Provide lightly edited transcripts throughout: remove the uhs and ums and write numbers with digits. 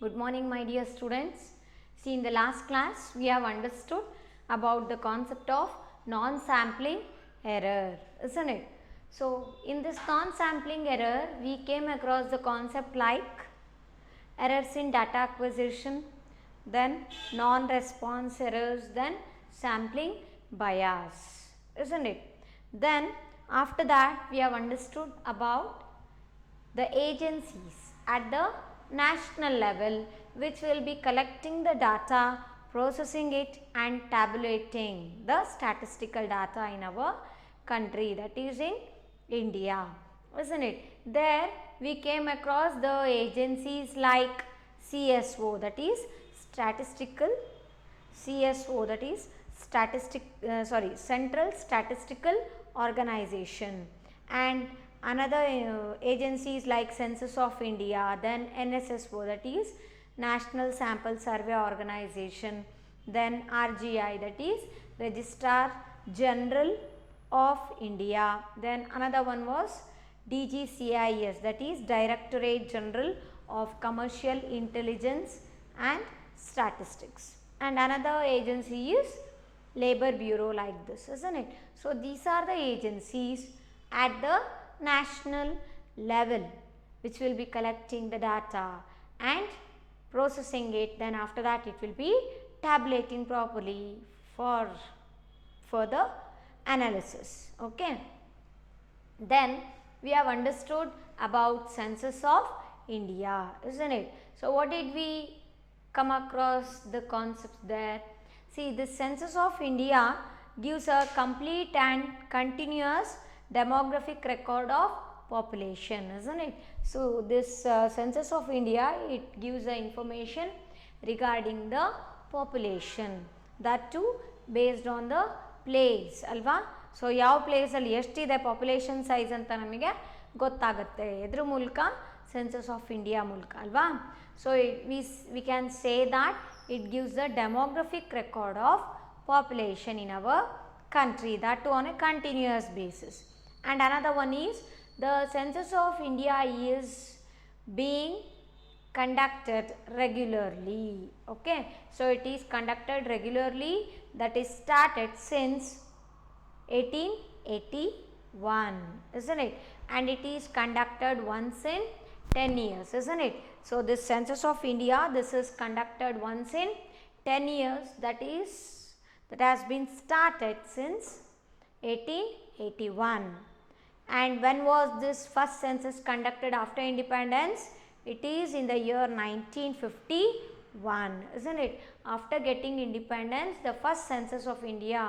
Good morning, my dear students. See, in the last class we have understood about the concept of non-sampling error, isn't it? So, in this non-sampling error we came across the concept like errors in data acquisition, then non-response errors, then sampling bias, isn't it? Then after that we have understood about the agencies at the national level which will be collecting the data, processing it and tabulating the statistical data in our country, that is in India, isn't it? There we came across the agencies like CSO, that is statistical CSO, that is Central Statistical Organization, and another agencies like Census of India, then NSSO, that is National Sample Survey Organization, then RGI, that is Registrar General of India, then another one was DGCIS, that is Directorate General of Commercial Intelligence and Statistics, and another agency is Labor Bureau, like this, isn't it? So, these are the agencies at the national level which will be collecting the data and processing it, then after that it will be tabulating properly for further analysis. Okay. Then we have understood about Census of India, isn't it? So, what did we come across the concepts there? See, this Census of India gives a complete and continuous demographic record of population, isn't it? So, this Census of India, it gives the information regarding the population, that too based on the place, alva. So ಯಾವ ಪ್ಲೇಸಲ್ಲಿ ಎಷ್ಟಿದೆ population size ಅಂತ ನಮಗೆ ಗೊತ್ತಾಗುತ್ತೆ ಎದ್ರ ಮೂಲಕ census of India ಮೂಲಕ ಅಲ್ವಾ. So we can say that it gives the demographic record of population in our country, that too on a continuous basis. And another one is the census of India is being conducted regularly. Okay, so it is conducted regularly, that is started since 1881, isn't it? And it is conducted once in 10 years, isn't it? So this census of India, this is conducted once in 10 years, that has been started since 1881. And when was this first census conducted after independence? It is in the year 1951, isn't it? After getting independence, the first census of India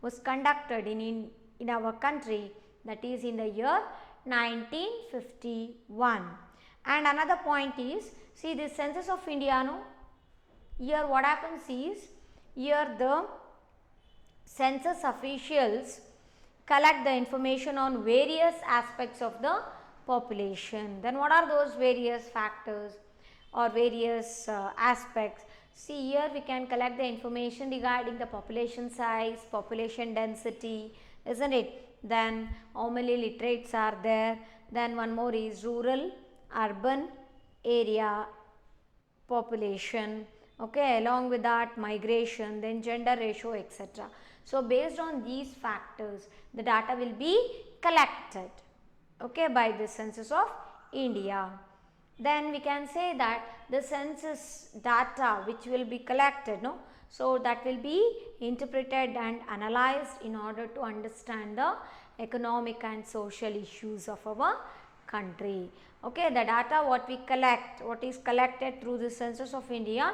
was conducted in our country, that is in the year 1951. And another point is, see this census of India, no, here what happens is, here the census officials collect the information on various aspects of the population. Then what are those various factors or various aspects? See, here we can collect the information regarding the population size, population density, isn't it? Then how many literates are there? Then one more is rural, urban area population, okay, along with that migration, then gender ratio, etc. So based on these factors, the data will be collected, okay, by the census of India. Then we can say that the census data which will be collected, no, so that will be interpreted and analyzed in order to understand the economic and social issues of our country. Okay, the data what we collect, what is collected through the census of India,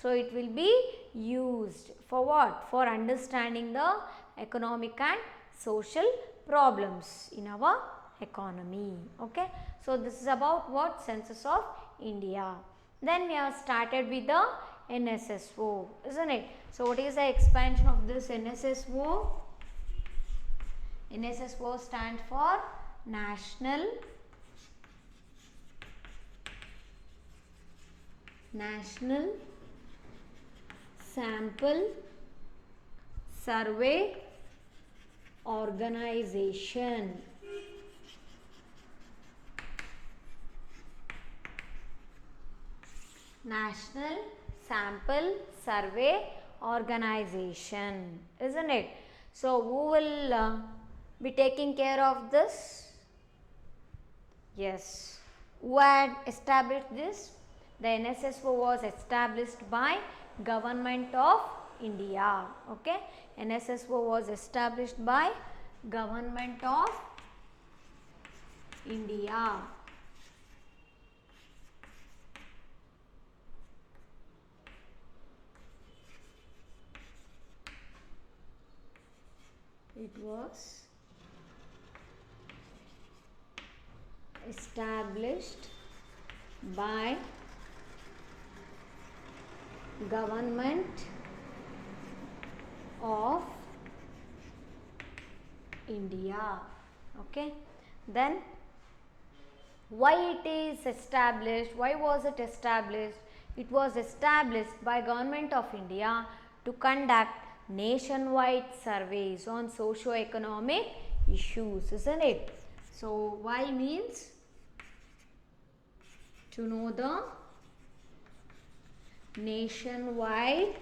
so it will be used for what? For understanding the economic and social problems in our economy. Okay, so this is about what? Census of India. Then we have started with the NSSO, isn't it? So what is the expansion of this NSSO? NSSO stands for National Sample Survey Organization. National Sample Survey Organization, isn't it? So who will be taking care of this? Yes, who had established this? The NSSO was established by Government of India. Okay, NSSO was established by Government of India. It was established by Government of India. Okay, then why it is established? Why was it established? It was established by Government of India to conduct nationwide surveys on socio-economic issues, isn't it? So why means to know the nationwide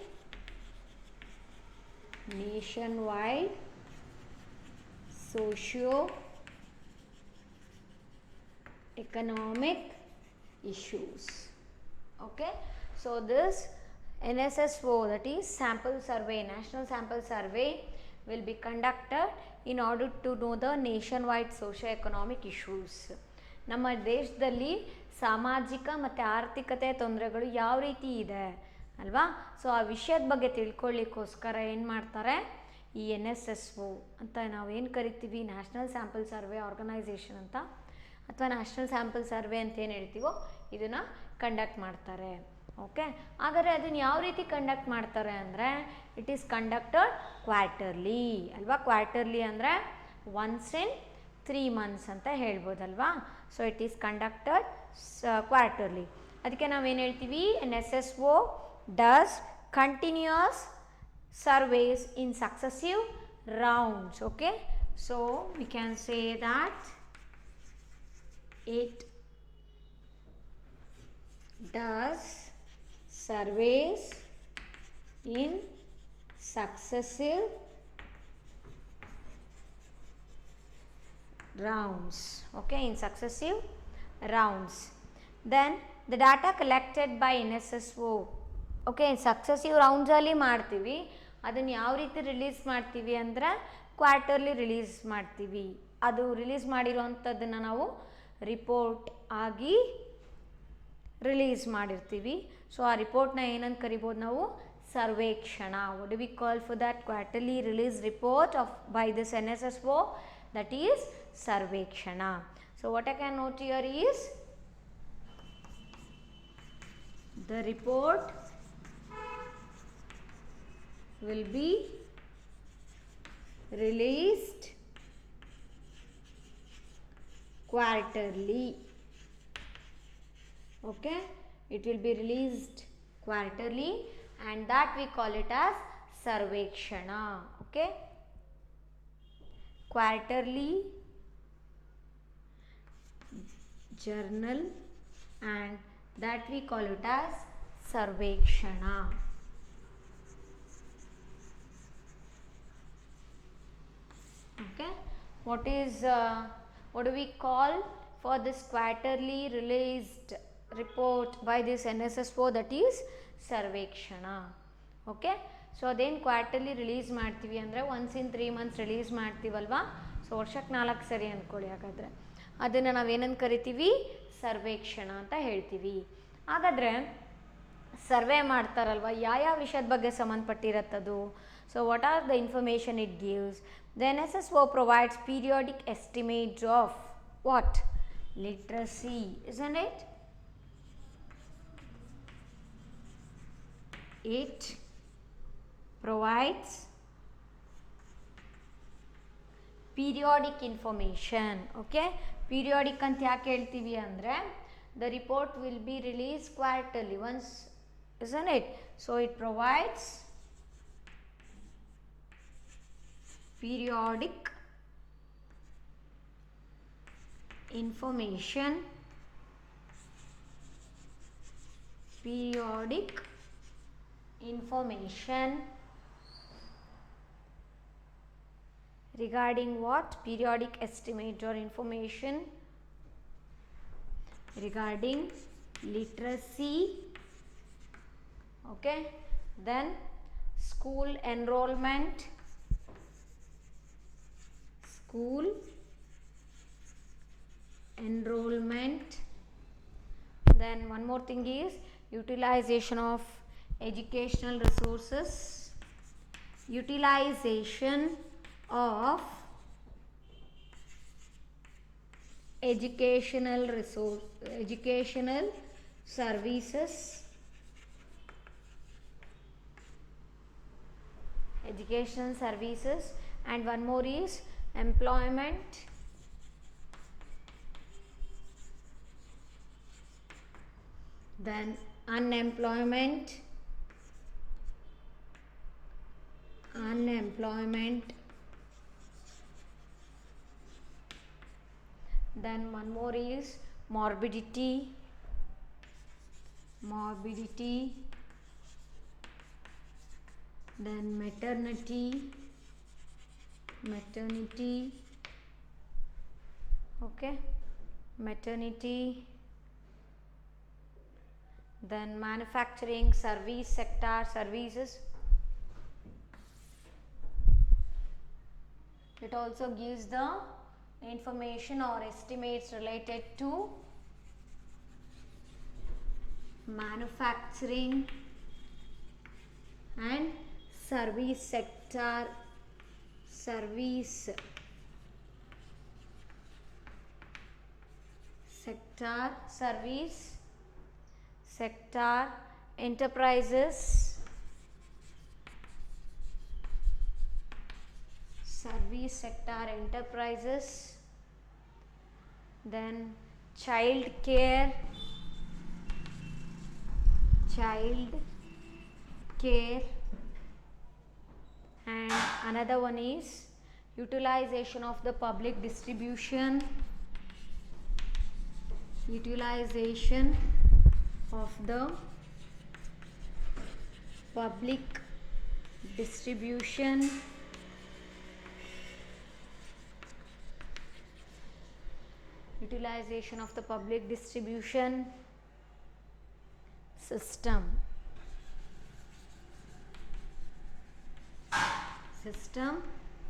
socio-economic issues. Okay, so this NSSO, that is sample survey, national sample survey, will be conducted in order to know the nationwide socio-economic issues. ನಮ್ಮ ದೇಶದಲ್ಲಿ ಸಾಮಾಜಿಕ ಮತ್ತು ಆರ್ಥಿಕತೆ ತೊಂದರೆಗಳು ಯಾವ ರೀತಿ ಇದೆ ಅಲ್ವಾ, ಸೊ ಆ ವಿಷಯದ ಬಗ್ಗೆ ತಿಳ್ಕೊಳ್ಳಿಕ್ಕೋಸ್ಕರ ಏನು ಮಾಡ್ತಾರೆ, ಈ NSSO ಅಂತ ನಾವೇನು ಕರಿತೀವಿ, ನ್ಯಾಷನಲ್ ಸ್ಯಾಂಪಲ್ ಸರ್ವೆ ಆರ್ಗನೈಸೇಷನ್ ಅಂತ ಅಥವಾ ನ್ಯಾಷನಲ್ ಸ್ಯಾಂಪಲ್ ಸರ್ವೆ ಅಂತ ಏನು ಹೇಳ್ತೀವೋ ಇದನ್ನು ಕಂಡಕ್ಟ್ ಮಾಡ್ತಾರೆ. ಓಕೆ, ಹಾಗಾದರೆ ಅದನ್ನು ಯಾವ ರೀತಿ ಕಂಡಕ್ಟ್ ಮಾಡ್ತಾರೆ ಅಂದರೆ, ಇಟ್ ಈಸ್ ಕಂಡಕ್ಟೆಡ್ ಕ್ವಾರ್ಟರ್ಲಿ ಅಲ್ವಾ. ಕ್ವಾರ್ಟರ್ಲಿ ಅಂದರೆ ಒನ್ಸ್ ಇನ್ 3 months ಅಂತ ಹೇಳ್ಬೋದಲ್ವಾ. So it is conducted quarterly. ಅದಕ್ಕೆ ನಾವೇನು ಹೇಳ್ತೀವಿ, NSSO does continuous surveys in successive rounds. Okay, so we can say that it does surveys in successive rounds. Okay, in successive rounds. Then the data collected by NSSO, okay, successive ರೌಂಡ್ಸಲ್ಲಿ ಮಾಡ್ತೀವಿ. ಅದನ್ನು ಯಾವ ರೀತಿ release ಮಾಡ್ತೀವಿ ಅಂದರೆ quarterly release ಮಾಡ್ತೀವಿ. ಅದು release ಮಾಡಿರೋವಂಥದ್ದನ್ನು ನಾವು ರಿಪೋರ್ಟ್ ಆಗಿ ರಿಲೀಸ್ ಮಾಡಿರ್ತೀವಿ. ಸೊ ಆ ರಿಪೋರ್ಟ್ನ ಏನಂತ ಕರಿಬೋದು ನಾವು, Sarvekshana. What do we call for that quarterly release report of by this NSSO, that is Sarvekshana. So what I can note here is the report will be released quarterly. Okay, it will be released quarterly and that we call it as sarvekshana. Okay, quarterly journal and that we call it as sarvekshana. Okay, what do we call for this quarterly released report by this NSSO, that is sarvekshana. Okay, so ಅದೇನು quarterly release ಮಾಡ್ತೀವಿ ಅಂದರೆ once in 3 months ರಿಲೀಸ್ ಮಾಡ್ತೀವಲ್ವಾ. So ವರ್ಷಕ್ಕೆ 4 ಸರಿ ಅಂದ್ಕೊಳ್ಳಿ. ಹಾಗಾದರೆ ಅದನ್ನು ನಾವೇನಂತ ಕರಿತೀವಿ, ಸರ್ವೇಕ್ಷಣ ಅಂತ ಹೇಳ್ತೀವಿ. ಹಾಗಾದರೆ ಸರ್ವೆ ಮಾಡ್ತಾರಲ್ವ, ಯಾವ ವಿಷಯದ ಬಗ್ಗೆ ಸಂಬಂಧಪಟ್ಟಿರತ್ತದು. So what are the information it gives? The NSSO provides periodic estimates of what, literacy, isn't it? It provides periodic information. Okay, periodic ಅಂತ ಯಾಕೆ ಹೇಳ್ತೀವಿ ಅಂದರೆ, the report will be released quarterly once, isn't it? So it provides periodic information periodic information regarding what? Periodic estimate or information regarding literacy. Okay, then school enrollment, then one more thing is utilization of educational resources, utilization of educational services, and one more is employment, then unemployment, then one more is morbidity, then maternity, okay, then manufacturing, service sector, services. It also gives the information or estimates related to manufacturing and service sector, enterprises, then child care, and another one is utilization of the public distribution, utilization of the public distribution system,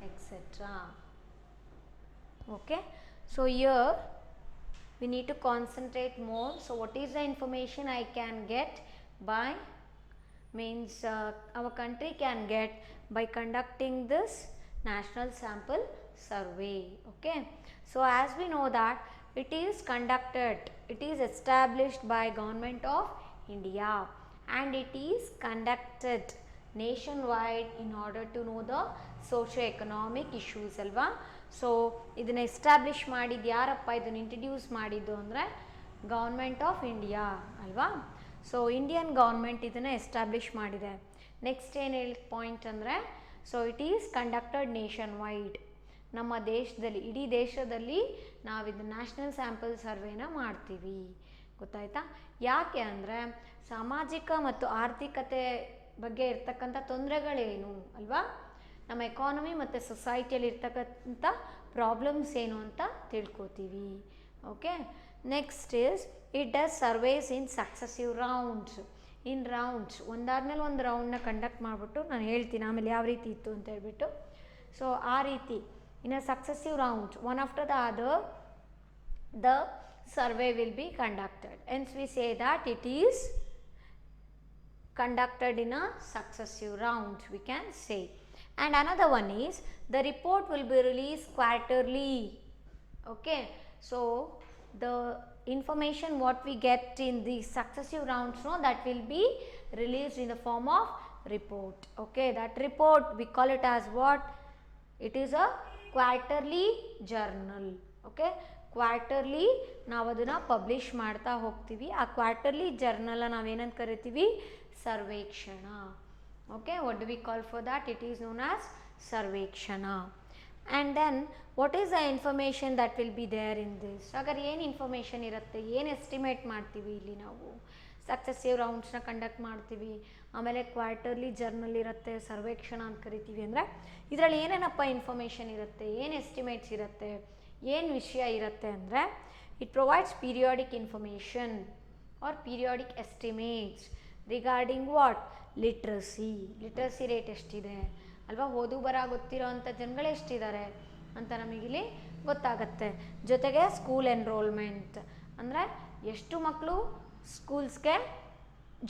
etc. Okay, so here we need to concentrate more. So what is the information I can get by means our country can get by conducting this national sample survey. Okay, so as we know that it is established by Government of India and it is conducted nationwide in order to know the socio-economic issues alva. So ಇದನ್ನು establish ಮಾಡಿದ್ದು ಯಾರಪ್ಪ, ಇದನ್ನು introduce ಮಾಡಿದ್ದು ಅಂದರೆ government of India ಅಲ್ವಾ. So Indian government ಇದನ್ನು establish ಮಾಡಿದೆ. Next ಏನು ಹೇಳಿ ಪಾಯಿಂಟ್ ಅಂದರೆ, so it is conducted nation wide, ನಮ್ಮ ದೇಶದಲ್ಲಿ ಇಡೀ ದೇಶದಲ್ಲಿ ನಾವು ಇದು ನ್ಯಾಷನಲ್ ಸ್ಯಾಂಪಲ್ ಸರ್ವೇನ ಮಾಡ್ತೀವಿ. ಗೊತ್ತಾಯ್ತಾ? ಯಾಕೆ ಅಂದರೆ ಸಾಮಾಜಿಕ ಮತ್ತು ಆರ್ಥಿಕತೆ ಬಗ್ಗೆ ಇರ್ತಕ್ಕಂಥ ತೊಂದರೆಗಳೇನು ಅಲ್ವಾ, ನಮ್ಮ ಎಕಾನಮಿ ಮತ್ತು ಸೊಸೈಟಿಯಲ್ಲಿ ಇರ್ತಕ್ಕಂಥ ಪ್ರಾಬ್ಲಮ್ಸ್ ಏನು ಅಂತ ತಿಳ್ಕೊತೀವಿ. Okay, next is it does surveys in successive rounds. ಒಂದಾದ್ಮೇಲೆ ಒಂದು ರೌಂಡ್ನ ಕಂಡಕ್ಟ್ ಮಾಡಿಬಿಟ್ಟು ನಾನು ಹೇಳ್ತೀನಿ ಆಮೇಲೆ ಯಾವ ರೀತಿ ಇತ್ತು ಅಂತ ಹೇಳ್ಬಿಟ್ಟು. ಸೊ ಆ ರೀತಿ in a successive rounds one after the other the survey will be conducted. Hence we say that it is conducted in a successive round, we can say. And another one is the report will be released quarterly. Okay, so the information what we get in the successive rounds, no, that will be released in the form of report. Okay, that report we call it as what? It is a quarterly journal. Okay, quarterly ನಾವು ಅದನ್ನು publish ಮಾಡ್ತಾ ಹೋಗ್ತೀವಿ. ಆ quarterly journal ನಾವೇನಂತ ಕರಿತೀವಿ? ಸರ್ವೇಕ್ಷಣ. Okay, what do we call for that? It is known as ಸರ್ವೇಕ್ಷಣ. And then what is the information that will be there in this? ಹಾಗಾದ್ರೆ ಏನು ಇನ್ಫಾರ್ಮೇಷನ್ ಇರುತ್ತೆ, ಏನು ಎಸ್ಟಿಮೇಟ್ ಮಾಡ್ತೀವಿ ಇಲ್ಲಿ ನಾವು? ಸಕ್ಸೆಸಿವ್ ರೌಂಡ್ಸ್ನ ಕಂಡಕ್ಟ್ ಮಾಡ್ತೀವಿ. ಆಮೇಲೆ ಕ್ವಾರ್ಟರ್ಲಿ ಜರ್ನಲ್ ಇರುತ್ತೆ, ಸರ್ವೇಕ್ಷಣ ಅಂತ ಕರಿತೀವಿ. ಅಂದರೆ ಇದರಲ್ಲಿ ಏನೇನಪ್ಪ ಇನ್ಫಾರ್ಮೇಷನ್ ಇರುತ್ತೆ, ಏನು ಎಸ್ಟಿಮೇಟ್ಸ್ ಇರುತ್ತೆ, ಏನು ವಿಷಯ ಇರುತ್ತೆ ಅಂದರೆ it provides periodic information or periodic estimates regarding what literacy rate ಎಷ್ಟಿದೆ ಅಲ್ವಾ, ಓದು ಬರ ಗೊತ್ತಿರೋ ಅಂಥ ಜನಗಳು ಎಷ್ಟಿದ್ದಾರೆ ಅಂತ ನಮಗಿಲ್ಲಿ ಗೊತ್ತಾಗತ್ತೆ. ಜೊತೆಗೆ ಸ್ಕೂಲ್ ಎನ್ರೋಲ್ಮೆಂಟ್ ಅಂದರೆ ಎಷ್ಟು ಮಕ್ಕಳು ಸ್ಕೂಲ್ಸ್ಗೆ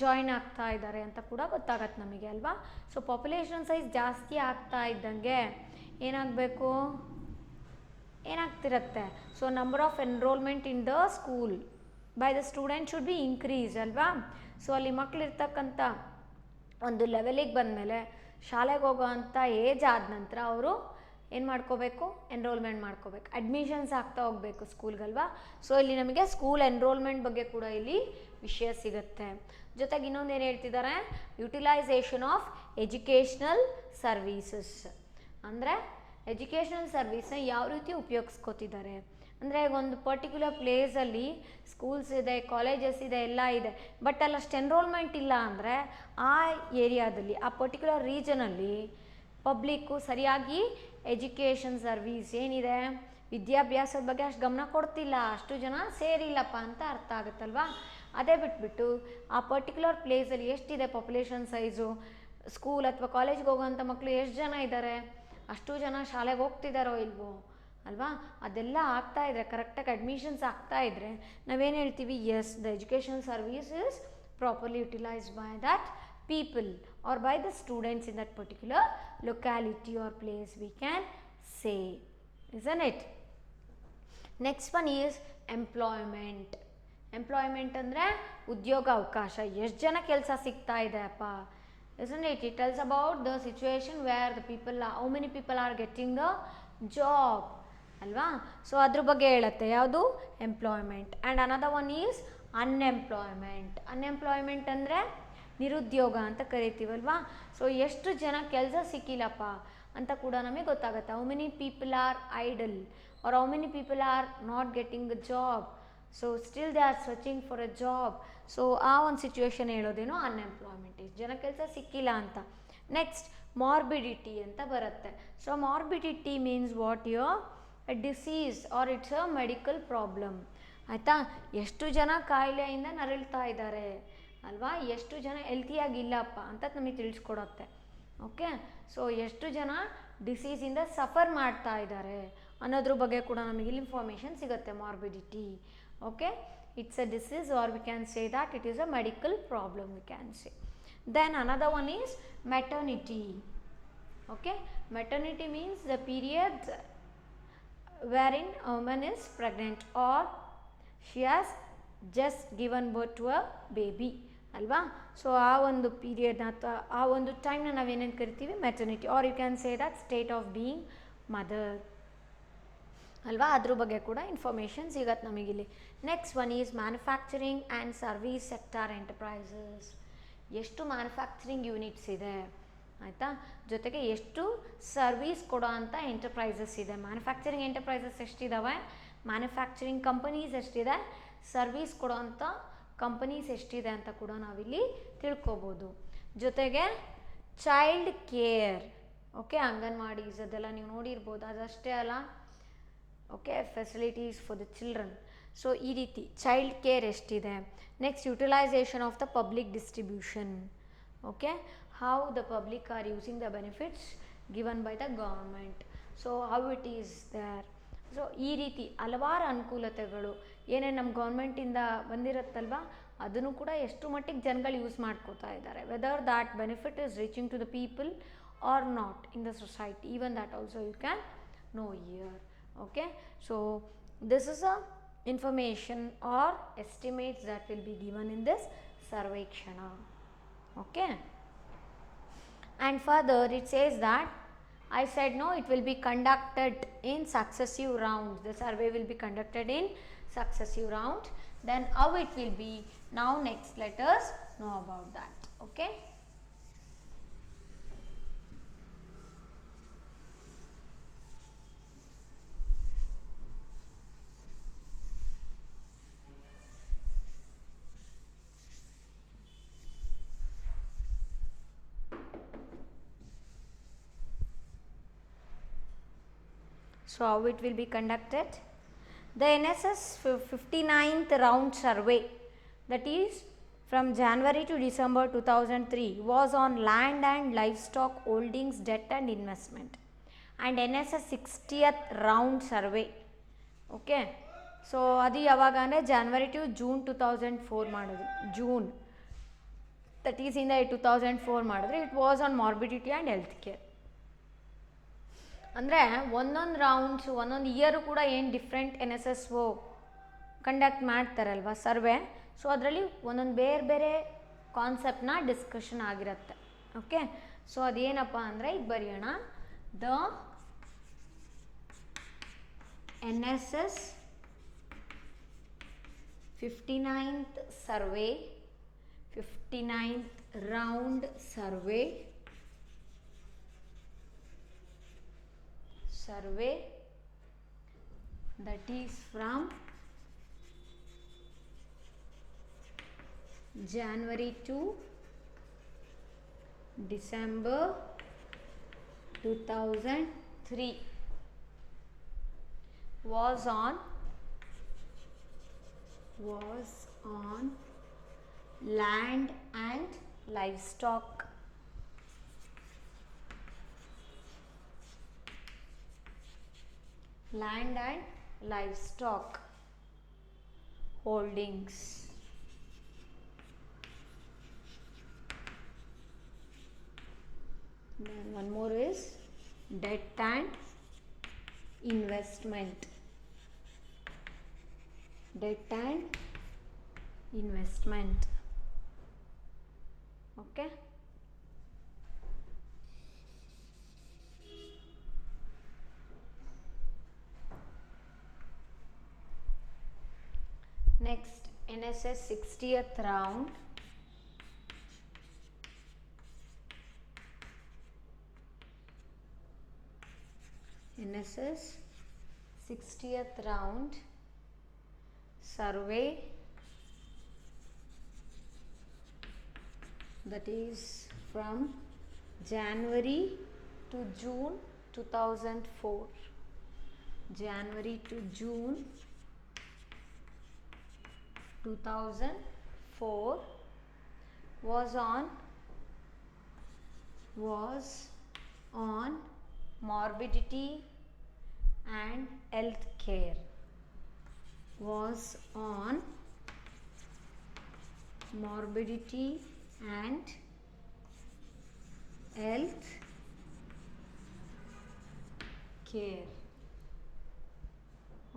ಜಾಯಿನ್ ಆಗ್ತಾ ಇದ್ದಾರೆ ಅಂತ ಕೂಡ ಗೊತ್ತಾಗತ್ತೆ ನಮಗೆ ಅಲ್ವಾ. ಸೊ ಪಾಪ್ಯುಲೇಷನ್ ಸೈಜ್ ಜಾಸ್ತಿ ಆಗ್ತಾ ಇದ್ದಂಗೆ ಏನಾಗ್ತಿರತ್ತೆ, so number of enrolment in the school by the student should be increase ಅಲ್ವಾ. ಸೊ ಅಲ್ಲಿ ಮಕ್ಳು ಇರ್ತಕ್ಕಂಥ ಒಂದು ಲೆವೆಲಿಗೆ ಬಂದಮೇಲೆ ಶಾಲೆಗೆ ಹೋಗೋ ಅಂಥ ಏಜ್ ಆದ ನಂತರ ಅವರು ಏನು ಮಾಡ್ಕೋಬೇಕು, ಎನ್ರೋಲ್ಮೆಂಟ್ ಮಾಡ್ಕೋಬೇಕು, ಅಡ್ಮಿಷನ್ಸ್ ಆಗ್ತಾ ಹೋಗಬೇಕು ಸ್ಕೂಲ್ಗಲ್ವಾ. ಸೊ ಇಲ್ಲಿ ನಮಗೆ ಸ್ಕೂಲ್ ಎನ್ರೋಲ್ಮೆಂಟ್ ಬಗ್ಗೆ ಕೂಡ ಇಲ್ಲಿ ವಿಷಯ ಸಿಗುತ್ತೆ. ಜೊತೆಗೆ ಇನ್ನೊಂದು ಏನು ಹೇಳ್ತಿದ್ದಾರೆ, ಯುಟಿಲೈಸೇಷನ್ ಆಫ್ ಎಜುಕೇಷ್ನಲ್ ಸರ್ವೀಸಸ್ ಅಂದರೆ ಎಜುಕೇಷ್ನಲ್ ಸರ್ವೀಸ್ನ ಯಾವ ರೀತಿ ಉಪಯೋಗಿಸ್ಕೋತಿದ್ದಾರೆ ಅಂದರೆ ಒಂದು ಪರ್ಟಿಕ್ಯುಲರ್ ಪ್ಲೇಸಲ್ಲಿ ಸ್ಕೂಲ್ಸ್ ಇದೆ, ಕಾಲೇಜಸ್ ಇದೆ, ಎಲ್ಲ ಇದೆ, ಬಟ್ ಅಲ್ಲಷ್ಟು ಎನ್ರೋಲ್ಮೆಂಟ್ ಇಲ್ಲ ಅಂದರೆ ಆ ಏರಿಯಾದಲ್ಲಿ ಆ ಪರ್ಟಿಕ್ಯುಲರ್ ರೀಜನಲ್ಲಿ ಪಬ್ಲಿಕ್ಕು ಸರಿಯಾಗಿ ಎಜುಕೇಷನ್ ಸರ್ವೀಸ್ ಏನಿದೆ ವಿದ್ಯಾಭ್ಯಾಸದ ಬಗ್ಗೆ ಅಷ್ಟು ಗಮನ ಕೊಡ್ತಿಲ್ಲ, ಅಷ್ಟು ಜನ ಸೇರಿಲ್ಲಪ್ಪ ಅಂತ ಅರ್ಥ ಆಗುತ್ತಲ್ವಾ. ಅದೇ ಬಿಟ್ಬಿಟ್ಟು ಆ ಪರ್ಟಿಕ್ಯುಲರ್ ಪ್ಲೇಸಲ್ಲಿ ಎಷ್ಟಿದೆ ಪಾಪ್ಯುಲೇಷನ್ ಸೈಜು, ಸ್ಕೂಲ್ ಅಥವಾ ಕಾಲೇಜ್ಗೆ ಹೋಗೋವಂಥ ಮಕ್ಕಳು ಎಷ್ಟು ಜನ ಇದ್ದಾರೆ, ಅಷ್ಟು ಜನ ಶಾಲೆಗೆ ಹೋಗ್ತಿದ್ದಾರೋ ಇಲ್ವೋ ಅಲ್ವಾ, ಅದೆಲ್ಲ ಆಗ್ತಾ ಇದ್ದರೆ ಕರೆಕ್ಟಾಗಿ ಅಡ್ಮಿಷನ್ಸ್ ಆಗ್ತಾ ಇದ್ದರೆ ನಾವೇನು ಹೇಳ್ತೀವಿ, is the educational service is properly utilised by that people or by the students in that particular locality or place we can say, isn't it? Next one is employment. Employment ಅಂದರೆ ಉದ್ಯೋಗ ಅವಕಾಶ, ಎಷ್ಟು ಜನ ಕೆಲಸ ಸಿಗ್ತಾ ಇದೆ ಅಪ್ಪ, isn't it? It tells about the situation where the people are, how many people are getting the job ಅಲ್ವಾ. ಸೊ ಅದ್ರ ಬಗ್ಗೆ ಹೇಳುತ್ತೆ ಯಾವುದು, employment. And another one is unemployment. Unemployment ಅಂದರೆ ನಿರುದ್ಯೋಗ ಅಂತ ಕರಿತೀವಲ್ವಾ. ಸೊ ಎಷ್ಟು ಜನ ಕೆಲಸ ಸಿಕ್ಕಿಲ್ಲಪ್ಪ ಅಂತ ಕೂಡ ನಮಗೆ ಗೊತ್ತಾಗುತ್ತೆ. How many people are idle or how many people R not getting a job, so still they are searching for a job. So ಆ ಒಂದು ಸಿಚುವೇಶನ್ ಹೇಳೋದೇನೋ ಅನ್ಎಂಪ್ಲಾಯ್ಮೆಂಟ್, ಇಷ್ಟು ಜನ ಕೆಲಸ ಸಿಕ್ಕಿಲ್ಲ ಅಂತ. ನೆಕ್ಸ್ಟ್ ಮಾರ್ಬಿಡಿಟಿ ಅಂತ ಬರುತ್ತೆ. So morbidity means what your a disease or it's a medical problem ಆಯಿತಾ. ಎಷ್ಟು ಜನ ಕಾಯಿಲೆಯಿಂದ ನರಳ್ತಾ ಇದ್ದಾರೆ ಅಲ್ವಾ, ಎಷ್ಟು ಜನ ಹೆಲ್ತಿಯಾಗಿಲ್ಲಪ್ಪ ಅಂತ ನಮಗೆ ತಿಳಿಸ್ಕೊಡುತ್ತೆ. ಓಕೆ, ಸೊ ಎಷ್ಟು ಜನ ಡಿಸೀಸಿಂದ ಸಫರ್ ಮಾಡ್ತಾ ಇದ್ದಾರೆ ಅನ್ನೋದ್ರ ಬಗ್ಗೆ ಕೂಡ ನಮಗೆ ಇಲ್ಲಿ ಇನ್ಫಾರ್ಮೇಷನ್ ಸಿಗುತ್ತೆ. Morbidity, okay, it's a disease or we can say that it is a medical problem we can say. Then another one is maternity. Okay, maternity means the period wherein a woman is pregnant or she has just given birth to a baby ಅಲ್ವಾ. So ಆ ಒಂದು period ಅಥವಾ ಆ ಒಂದು ಟೈಮ್ನ ನಾವೇನೇನು ಕರಿತೀವಿ, maternity, or you can say that state of being mother ಅಲ್ವಾ. ಅದ್ರ ಬಗ್ಗೆ ಕೂಡ ಇನ್ಫಾರ್ಮೇಷನ್ ಸಿಗತ್ತೆ ನಮಗಿಲ್ಲಿ. Next one is manufacturing and service sector enterprises. ಎಷ್ಟು ಮ್ಯಾನುಫ್ಯಾಕ್ಚರಿಂಗ್ ಯೂನಿಟ್ಸ್ ಇದೆ ಆಯಿತಾ, ಜೊತೆಗೆ ಎಷ್ಟು ಸರ್ವೀಸ್ ಕೊಡೋ ಅಂಥ ಎಂಟರ್ಪ್ರೈಸಸ್ ಇದೆ. ಮ್ಯಾನುಫ್ಯಾಕ್ಚರಿಂಗ್ ಎಂಟರ್ಪ್ರೈಸಸ್ ಎಷ್ಟಿದ್ದಾವೆ, ಮ್ಯಾನುಫ್ಯಾಕ್ಚರಿಂಗ್ ಕಂಪನೀಸ್ ಎಷ್ಟಿದೆ, ಸರ್ವೀಸ್ ಕೊಡೋ ಅಂಥ ಕಂಪನೀಸ್ ಎಷ್ಟಿದೆ ಅಂತ ಕೂಡ ನಾವಿಲ್ಲಿ ತಿಳ್ಕೊಬೋದು. ಜೊತೆಗೆ ಚೈಲ್ಡ್ ಕೇರ್, ಓಕೆ, ಅಂಗನವಾಡೀಸ್ ಅದೆಲ್ಲ ನೀವು ನೋಡಿರ್ಬೋದು, ಅದಷ್ಟೇ ಅಲ್ಲ, okay, facilities for the children. So ಈ ರೀತಿ ಚೈಲ್ಡ್ ಕೇರ್ ಎಷ್ಟಿದೆ. Next utilisation of the public distribution, okay, how the public are using the benefits given by the government, so how it is there. So ಈ ರೀತಿ ಹಲವಾರು ಅನುಕೂಲತೆಗಳು ಏನೇನು ನಮ್ಮ ಗೌರ್ಮೆಂಟಿಂದ ಬಂದಿರುತ್ತಲ್ವ ಅದನ್ನು ಕೂಡ ಎಷ್ಟು ಮಟ್ಟಿಗೆ ಜನಗಳು ಯೂಸ್ ಮಾಡ್ಕೋತಾ ಇದ್ದಾರೆ, whether that benefit is reaching to the people R not in the society, even that also you can know here. Okay, so this is a information or estimates that will be given in this sarvekshana. Okay, and further it says that I said no, it will be conducted in successive rounds. The survey will be conducted in successive rounds. Then how it will be, now next let us know about that. Okay. So how it will be conducted? The NSS 59th round survey, that is from January to December 2003, was on land and livestock holdings, debt and investment. And NSS 60th round survey, okay, so ಅದು ಯಾವಾಗ ಅಂದರೆ January to June 2004 ಮಾಡಿದ್ರು, June, that is in the 2004 ಮಾಡಿದ್ರೆ. It was on morbidity and health care. ಅಂದರೆ ಒಂದೊಂದು rounds ಒಂದೊಂದು year ಕೂಡ ಏನು ಡಿಫ್ರೆಂಟ್ NSSO ಕಂಡಕ್ಟ್ ಮಾಡ್ತಾರಲ್ವ ಸರ್ವೆ, ಸೊ ಅದರಲ್ಲಿ ಒಂದೊಂದು ಬೇರೆ ಬೇರೆ ಕಾನ್ಸೆಪ್ಟ್ನ ಡಿಸ್ಕಷನ್ ಆಗಿರುತ್ತೆ. ಓಕೆ, ಸೊ ಅದೇನಪ್ಪ ಅಂದರೆ ಈಗ ಬರೆಯೋಣ. The NSS 59th survey, 59th round survey that is from January to December 2003 was on land and livestock holdings. Then one more is debt and investment. Okay, next NSS 60th round. NSS 60th round survey, that is from January to June 2004. January to June 2004 was on morbidity and health care.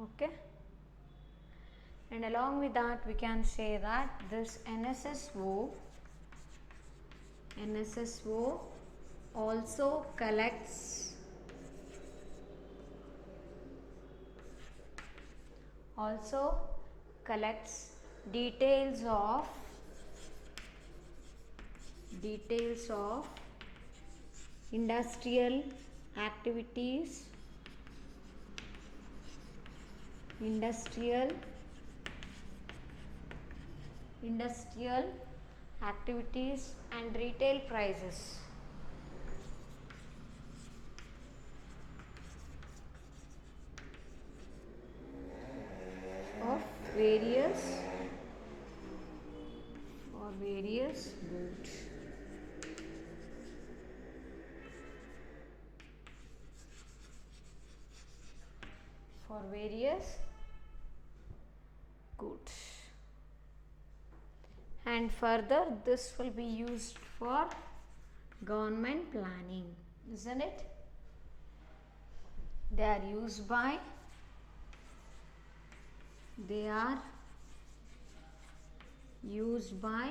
Okay, and along with that we can say that this NSSO also collects details of industrial activities and retail prices of various goods. And further this will be used for government planning, isn't it? They are used by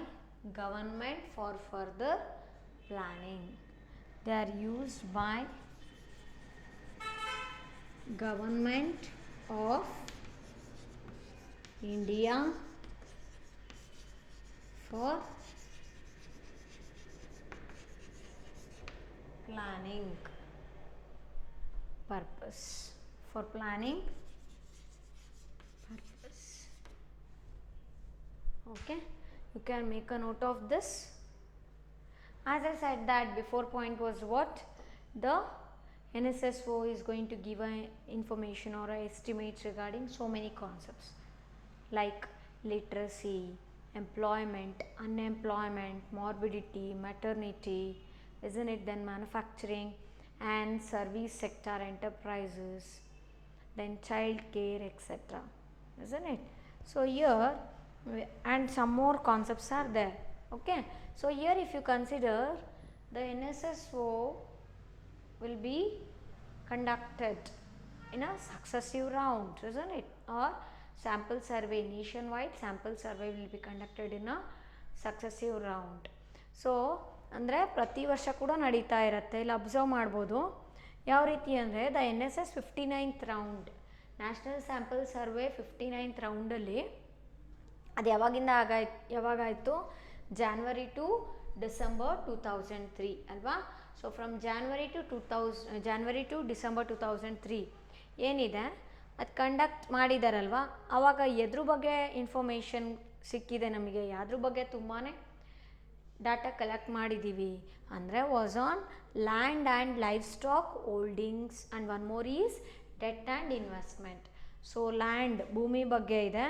government for further planning. They are used by government of India for planning purpose. Okay, you can make a note of this. As I said that before point was what? The NSSO is going to give a information or a estimates regarding so many concepts like literacy, employment, unemployment, morbidity, maternity, isn't it? Then manufacturing and service sector enterprises, then child care, etc. Isn't it? So here and some more concepts are there. Okay. So here if you consider the NSSO will be conducted in a successive round, isn't it? Or sample survey, nationwide sample survey will be conducted in a successive round. So ಅಂದರೆ ಪ್ರತಿ ವರ್ಷ ಕೂಡ ನಡೀತಾ ಇರುತ್ತೆ. ಇಲ್ಲಿ observe ಮಾಡ್ಬೋದು ಯಾವ ರೀತಿ ಅಂದರೆ the NSS 59th round, national sample survey 59th ರೌಂಡಲ್ಲಿ ಅದು ಯಾವಾಗಾಯಿತು ಜಾನ್ವರಿ ಟು ಡಿಸೆಂಬರ್ 2003 ಅಲ್ವಾ. So from January to December 2003 ಏನಿದೆ ಅದು ಕಂಡಕ್ಟ್ ಮಾಡಿದಾರಲ್ವ. ಆವಾಗ ಎದ್ರ ಬಗ್ಗೆ ಇನ್ಫಾರ್ಮೇಷನ್ ಸಿಕ್ಕಿದೆ ನಮಗೆ, ಯಾವ್ದ್ರ ಬಗ್ಗೆ ತುಂಬಾ ಡಾಟಾ ಕಲೆಕ್ಟ್ ಮಾಡಿದ್ದೀವಿ ಅಂದರೆ was on land and life stock holdings and one more is debt and investment. So land ಭೂಮಿ ಬಗ್ಗೆ ಇದೆ.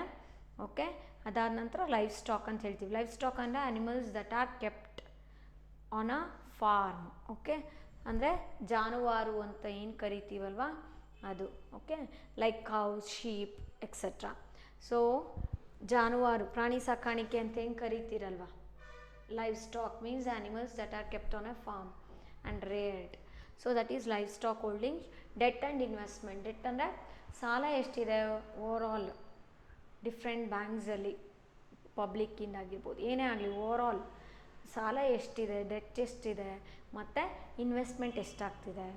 ಓಕೆ, ಅದಾದ ನಂತರ ಲೈಫ್ ಸ್ಟಾಕ್ ಅಂತ ಹೇಳ್ತೀವಿ. ಲೈಫ್ ಸ್ಟಾಕ್ ಅಂದರೆ animals that are kept on a farm. Okay, ಅಂದರೆ ಜಾನುವಾರು ಅಂತ ಏನು ಕರಿತೀವಲ್ವ ಅದು. Okay, like cows, sheep etcetera. So ಜಾನುವಾರು ಪ್ರಾಣಿ ಸಾಕಾಣಿಕೆ ಅಂತ ಹೆಂಗೆ ಕರಿತೀರಲ್ವ. Livestock means animals that are kept on a farm and reared. So that is livestock holding. Debt and investment. Debt ಅಂದರೆ ಸಾಲ ಎಷ್ಟಿದೆ ಓವರಾಲ್ ಡಿಫ್ರೆಂಟ್ ಬ್ಯಾಂಕ್ಸಲ್ಲಿ, ಪಬ್ಲಿಕ್ಕಿಂದ ಆಗಿರ್ಬೋದು ಏನೇ ಆಗಲಿ, ಓವರಾಲ್ ಸಾಲ ಎಷ್ಟಿದೆ, ಡೆಟ್ ಎಷ್ಟಿದೆ, ಮತ್ತು ಇನ್ವೆಸ್ಟ್ಮೆಂಟ್ ಎಷ್ಟಾಗ್ತಿದೆ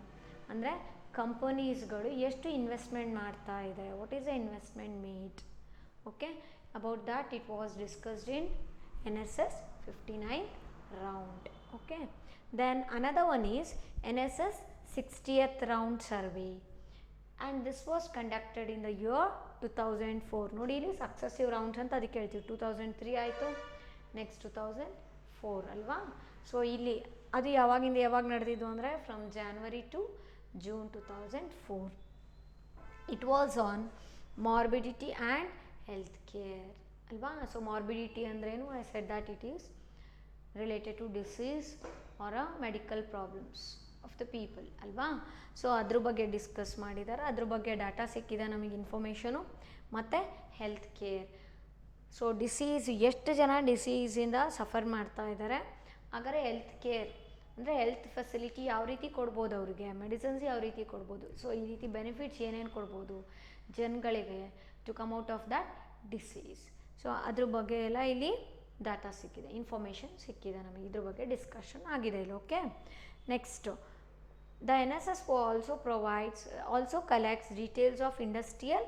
ಅಂದರೆ ಕಂಪನೀಸ್ಗಳು ಎಷ್ಟು ಇನ್ವೆಸ್ಟ್ಮೆಂಟ್ ಮಾಡ್ತಾ ಇದೆ, what is the investment made. Okay, about that it was discussed in NSS 59th round. Okay, then another one is NSS 60th round survey, and this was conducted in the year 2004. ನೋಡಿ ಇಲ್ಲಿ successive rounds ಅಂತ ಅದಕ್ಕೆ ಹೇಳ್ತೀವಿ. 2003 ಆಯಿತು, next 2004 ಅಲ್ವಾ. So ಇಲ್ಲಿ ಅದು ಯಾವಾಗ ನಡೆದಿದ್ದು ಅಂದರೆ from January to June 2004. It was on morbidity and health care ಅಲ್ವಾ. ಸೊ ಮಾರ್ಬಿಡಿಟಿ ಅಂದ್ರೇನು, I said that it is related to disease or medical problems of the people ಅಲ್ವಾ. ಸೊ ಅದ್ರ ಬಗ್ಗೆ ಡಿಸ್ಕಸ್ ಮಾಡಿದ್ದಾರೆ, ಅದ್ರ ಬಗ್ಗೆ ಡಾಟಾ ಸಿಕ್ಕಿದೆ ನಮಗೆ ಇನ್ಫಾರ್ಮೇಷನು. ಮತ್ತು ಹೆಲ್ತ್ ಕೇರ್. ಸೊ ಡಿಸೀಸ್ ಎಷ್ಟು ಜನ ಡಿಸೀಸಿಂದ ಸಫರ್ ಮಾಡ್ತಾ ಇದ್ದಾರೆ, ಹಾಗಾದರೆ ಹೆಲ್ತ್ ಕೇರ್ ಅಂದರೆ ಹೆಲ್ತ್ ಫೆಸಿಲಿಟಿ ಯಾವ ರೀತಿ ಕೊಡ್ಬೋದು ಅವ್ರಿಗೆ, ಮೆಡಿಸಿನ್ಸ್ ಯಾವ ರೀತಿ ಕೊಡ್ಬೋದು, ಸೊ ಈ ರೀತಿ ಬೆನಿಫಿಟ್ಸ್ ಏನೇನು ಕೊಡ್ಬೋದು ಜನಗಳಿಗೆ to come out of that disease. So ಅದ್ರ ಬಗ್ಗೆ ಎಲ್ಲ ಇಲ್ಲಿ ಡಾಟಾ ಸಿಕ್ಕಿದೆ, ಇನ್ಫಾರ್ಮೇಷನ್ ಸಿಕ್ಕಿದೆ ನಮಗೆ, ಇದ್ರ ಬಗ್ಗೆ ಡಿಸ್ಕಷನ್ ಆಗಿದೆ ಇಲ್ಲಿ. Okay, next the NSS also collects details of industrial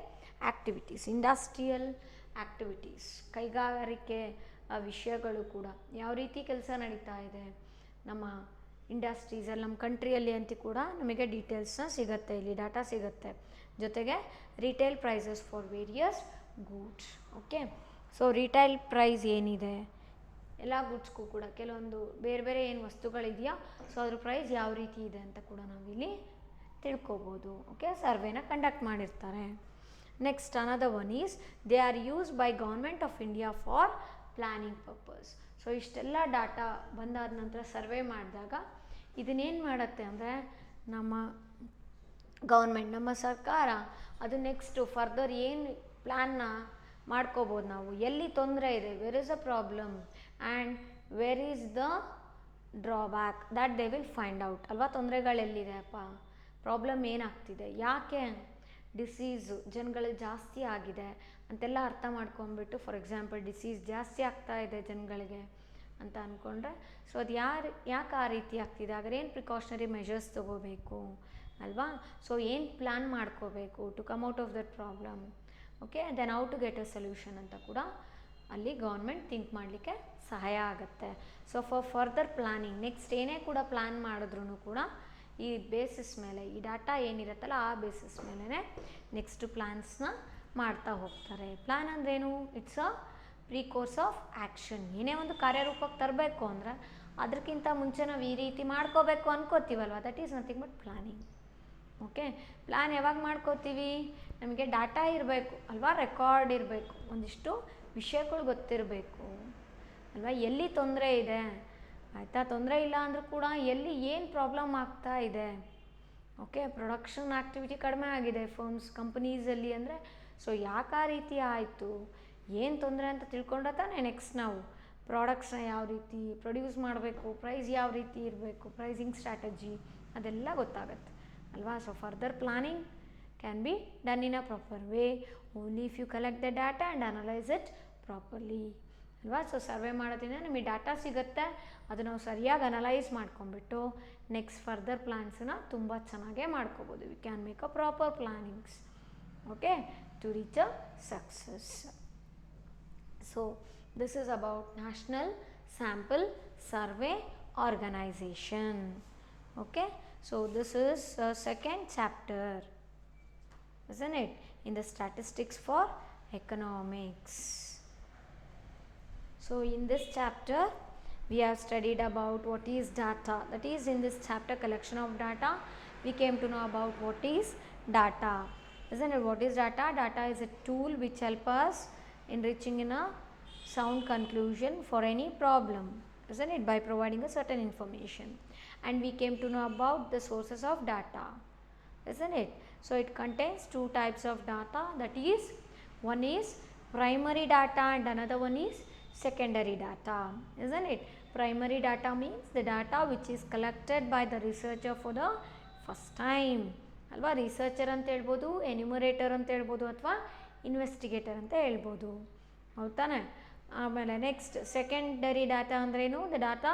activities, ಕೈಗಾರಿಕೆ ವಿಷಯಗಳು ಕೂಡ ಯಾವ ರೀತಿ ಕೆಲಸ ನಡೀತಾ ಇದೆ ನಮ್ಮ ಇಂಡಸ್ಟ್ರೀಸಲ್ಲಿ, ನಮ್ಮ ಕಂಟ್ರಿಯಲ್ಲಿ ಅಂತ ಕೂಡ ನಮಗೆ ಡೀಟೇಲ್ಸ್ನ ಸಿಗುತ್ತೆ ಇಲ್ಲಿ, ಡಾಟಾ ಸಿಗುತ್ತೆ. ಜೊತೆಗೆ retail prices for various goods. Okay, so retail price ಏನಿದೆ ಎಲ್ಲ ಗುಡ್ಸ್ಗೂ ಕೂಡ ಕೆಲವೊಂದು ಬೇರೆ ಏನು ವಸ್ತುಗಳಿದೆಯಾ, ಸೊ ಅದ್ರ ಪ್ರೈಸ್ ಯಾವ ರೀತಿ ಇದೆ ಅಂತ ಕೂಡ ನಾವಿಲ್ಲಿ ತಿಳ್ಕೊಬೋದು. ಓಕೆ, ಸರ್ವೇನ ಕಂಡಕ್ಟ್ ಮಾಡಿರ್ತಾರೆ. Next another one is they are used by government of India for planning purpose. So ಇಷ್ಟೆಲ್ಲ ಡಾಟಾ ಬಂದಾದ ನಂತರ ಸರ್ವೆ ಮಾಡಿದಾಗ ಇದನ್ನೇನು ಮಾಡುತ್ತೆ ಅಂದರೆ ನಮ್ಮ ಗೌರ್ಮೆಂಟ್, ನಮ್ಮ ಸರ್ಕಾರ ಅದು ನೆಕ್ಸ್ಟು ಫರ್ದರ್ ಏನು ಪ್ಲ್ಯಾನ್ನ ಮಾಡ್ಕೋಬೋದು ನಾವು, ಎಲ್ಲಿ ತೊಂದರೆ ಇದೆ, where is a problem and where is the drawback, that they will find out ಅಲ್ವಾ. ತೊಂದರೆಗಳೆಲ್ಲಿದೆ ಅಪ್ಪ, ಪ್ರಾಬ್ಲಮ್ ಏನಾಗ್ತಿದೆ, ಯಾಕೆ ಡಿಸೀಸು ಜನಗಳಿಗೆ ಜಾಸ್ತಿ ಆಗಿದೆ ಅಂತೆಲ್ಲ ಅರ್ಥ ಮಾಡ್ಕೊಂಬಿಟ್ಟು, ಫಾರ್ ಎಕ್ಸಾಂಪಲ್ ಡಿಸೀಸ್ ಜಾಸ್ತಿ ಆಗ್ತಾ ಇದೆ ಜನಗಳಿಗೆ ಅಂತ ಅಂದ್ಕೊಂಡ್ರೆ, ಸೊ ಅದು ಯಾಕೆ ಆ ರೀತಿ ಆಗ್ತಿದೆ, ಹಾಗಾದ್ರೆ ಏನು ಪ್ರಿಕಾಷನರಿ ಮೆಷರ್ಸ್ ತೊಗೋಬೇಕು ಅಲ್ವಾ. ಸೊ ಏನು ಪ್ಲ್ಯಾನ್ ಮಾಡ್ಕೋಬೇಕು to come out of that problem. Okay, then how to get a solution ಅಂತ ಕೂಡ ಅಲ್ಲಿ ಗೌರ್ಮೆಂಟ್ ಥಿಂಕ್ ಮಾಡಲಿಕ್ಕೆ ಸಹಾಯ ಆಗುತ್ತೆ. ಸೊ ಫರ್ದರ್ ಪ್ಲ್ಯಾನಿಂಗ್, ನೆಕ್ಸ್ಟ್ ಏನೇ ಕೂಡ ಪ್ಲ್ಯಾನ್ ಮಾಡಿದ್ರೂ ಕೂಡ ಈ ಬೇಸಿಸ್ ಮೇಲೆ, ಈ ಡಾಟಾ ಏನಿರುತ್ತಲ್ಲ ಆ ಬೇಸಿಸ್ ಮೇಲೇ ನೆಕ್ಸ್ಟ್ ಪ್ಲ್ಯಾನ್ಸ್ನ ಮಾಡ್ತಾ ಹೋಗ್ತಾರೆ. ಪ್ಲ್ಯಾನ್ ಅಂದ್ರೇನು, ಇಟ್ಸ್ ಅ ಪ್ರೀಕೋರ್ಸ್ ಆಫ್ ಆ್ಯಕ್ಷನ್. ಏನೇ ಒಂದು ಕಾರ್ಯರೂಪಕ್ಕೆ ತರಬೇಕು ಅಂದರೆ ಅದಕ್ಕಿಂತ ಮುಂಚೆ ನಾವು ಈ ರೀತಿ ಮಾಡ್ಕೋಬೇಕು ಅನ್ಕೋತೀವಲ್ವ, that is nothing but planning. Okay, plan ಯಾವಾಗ ಮಾಡ್ಕೋತೀವಿ? ನಮಗೆ ಡಾಟಾ ಇರಬೇಕು ಅಲ್ವಾ, ರೆಕಾರ್ಡ್ ಇರಬೇಕು, ಒಂದಿಷ್ಟು ವಿಷಯಗಳು ಗೊತ್ತಿರಬೇಕು ಅಲ್ವಾ, ಎಲ್ಲಿ ತೊಂದರೆ ಇದೆ ಆಯಿತಾ, ತೊಂದರೆ ಇಲ್ಲ ಅಂದರೂ ಕೂಡ ಎಲ್ಲಿ ಏನು ಪ್ರಾಬ್ಲಮ್ ಆಗ್ತಾ ಇದೆ. ಓಕೆ, ಪ್ರೊಡಕ್ಷನ್ ಆ್ಯಕ್ಟಿವಿಟಿ ಕಡಿಮೆ ಆಗಿದೆ ಫರ್ಮ್ಸ್ ಕಂಪನೀಸಲ್ಲಿ ಅಂದರೆ, ಸೊ ಯಾಕೆ ಆ ರೀತಿ ಆಯಿತು, ಏನು ತೊಂದರೆ ಅಂತ ತಿಳ್ಕೊಂಡ್ರೆ ತಾನೇ ನೆಕ್ಸ್ಟ್ ನಾವು ಪ್ರಾಡಕ್ಟ್ಸ್ನ ಯಾವ ರೀತಿ ಪ್ರೊಡ್ಯೂಸ್ ಮಾಡಬೇಕು, ಪ್ರೈಸ್ ಯಾವ ರೀತಿ ಇರಬೇಕು, ಪ್ರೈಸಿಂಗ್ ಸ್ಟ್ರಾಟಜಿ ಅದೆಲ್ಲ ಗೊತ್ತಾಗುತ್ತೆ ಅಲ್ವಾ. So further planning can be done in a proper way only if you collect the data and analyse it properly ಅಲ್ವಾ. ಸೊ ಸರ್ವೆ ಮಾಡೋದ್ರಿಂದ ನಿಮಗೆ ಡಾಟಾ ಸಿಗುತ್ತೆ, ಅದು ನಾವು ಸರಿಯಾಗಿ ಅನಲೈಸ್ ಮಾಡ್ಕೊಂಬಿಟ್ಟು ನೆಕ್ಸ್ಟ್ ಫರ್ದರ್ ಪ್ಲ್ಯಾನ್ಸನ್ನ ತುಂಬ ಚೆನ್ನಾಗೇ ಮಾಡ್ಕೋಬೋದು. We can make a proper plannings okay to reach a success. So this is about National Sample Survey Organization. Okay, so this is second chapter, isn't it, in the statistics for economics. So in this chapter we have studied about what is data, that is in this chapter collection of data we came to know about what is data, isn't it. What is data? Data is a tool which help us in reaching in a sound conclusion for any problem, isn't it, by providing a certain information. And we came to know about the sources of data, isn't it. So it contains two types of data, that is one is primary data and another one is secondary data, isn't it. Primary data means the data which is collected by the researcher for the first time ಅಲ್ವಾ. Researcher ಅಂತ ಹೇಳ್ಬೋದು, ಎನ್ಯುಮರೇಟರ್ ಅಂತ ಹೇಳ್ಬೋದು, ಅಥವಾ investigator ಅಂತ ಹೇಳ್ಬೋದು, ಹೌದಾನೆ. ಆಮೇಲೆ next secondary data ಅಂದ್ರೇನು, the data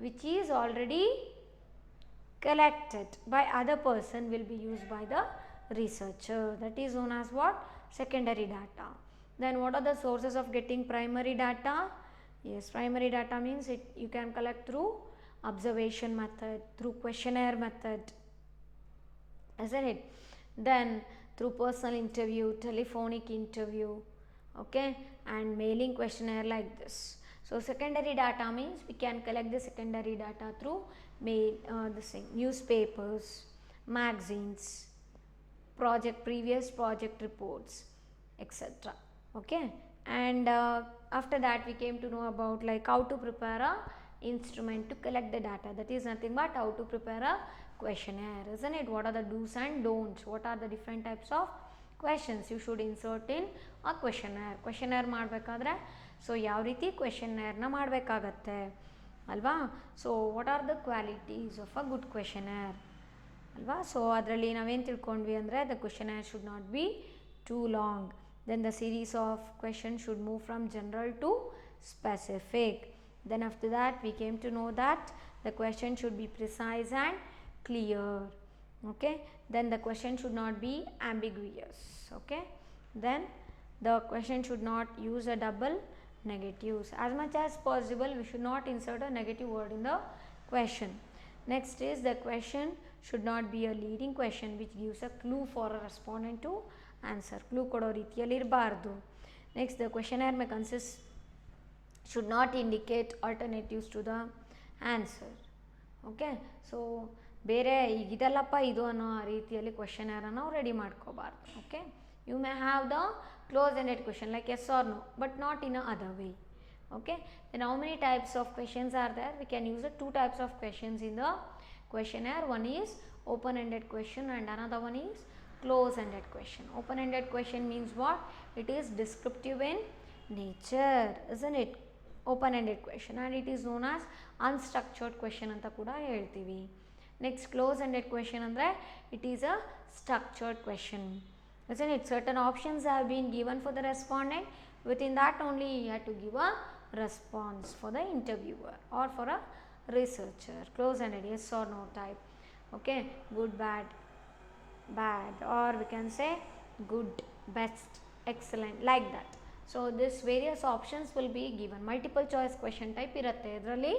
which is already collected by other person will be used by the researcher, that is known as what, secondary data. Then what are the sources of getting primary data? Yes, primary data means you can collect through observation method, through questionnaire method, isn't it. Then through personal interview, telephonic interview, okay, and mailing questionnaire like this. So secondary data means we can collect the secondary data through mail, newspapers, magazines, previous project reports, etc. Okay, and after that we came to know about like how to prepare a instrument to collect the data, that is nothing but how to prepare a questionnaire, isn't it. What are the do's and don'ts, what are the different types of questions you should insert in a questionnaire. questionnaire ಮಾಡಬೇಕಾದ್ರೆ so ಯಾವ ರೀತಿ questionnaire ಮಾಡಬೇಕಾಗತ್ತೆ ಅಲ್ವಾ. So what are the qualities of a good questionnaire ಅಲ್ವಾ. So ಅದರಲ್ಲಿ ನಾವೇನು ತಿಳ್ಕೊಂಡ್ವಿ ಅಂದರೆ the questionnaire should not be too long, then the series of questions should move from general to specific, then after that we came to know that the question should be precise and clear, okay, then the question should not be ambiguous, okay, then the question should not use a double negatives, as much as possible we should not insert a negative word in the question. Next is the question should not be a leading question which gives a clue for a respondent to answer, clue ಕೊಡೋ ರೀತಿಯಲ್ಲಿ ಇರಬಾರ್ದು. Next, the questionnaire may consist should not indicate alternatives to the answer, okay. So ಬೇರೆ ಈಗ ಇದಲ್ಲಪ್ಪ ಇದು ಅನ್ನೋ ರೀತಿಯಲ್ಲಿ ಕ್ವೆಶನ್ನೇರನ್ನು ನಾವು ready ಮಾಡ್ಕೋಬಾರ್ದು, okay. You may have the close ended question like yes or no, but not in a other way, okay. Then how many types of questions are there? We can use the two types of questions in the questionnaire. One is open ended question and another one is close ended question. Open ended question means what? It is descriptive in nature, isn't it. open ended question, and it is known as unstructured question ಅಂತ ಕೂಡ ಹೇಳ್ತೀವಿ. Next, close ended question ಅಂದರೆ it is a structured question, isn't it. Certain options have been given for the respondent, within that only you have to give a response for the interviewer or for a researcher. Close ended, yes or no type, okay. Good, bad, or we can say good, best, excellent, like that. So this various options will be given. Multiple choice question type ಇರುತ್ತೆ ಇದರಲ್ಲಿ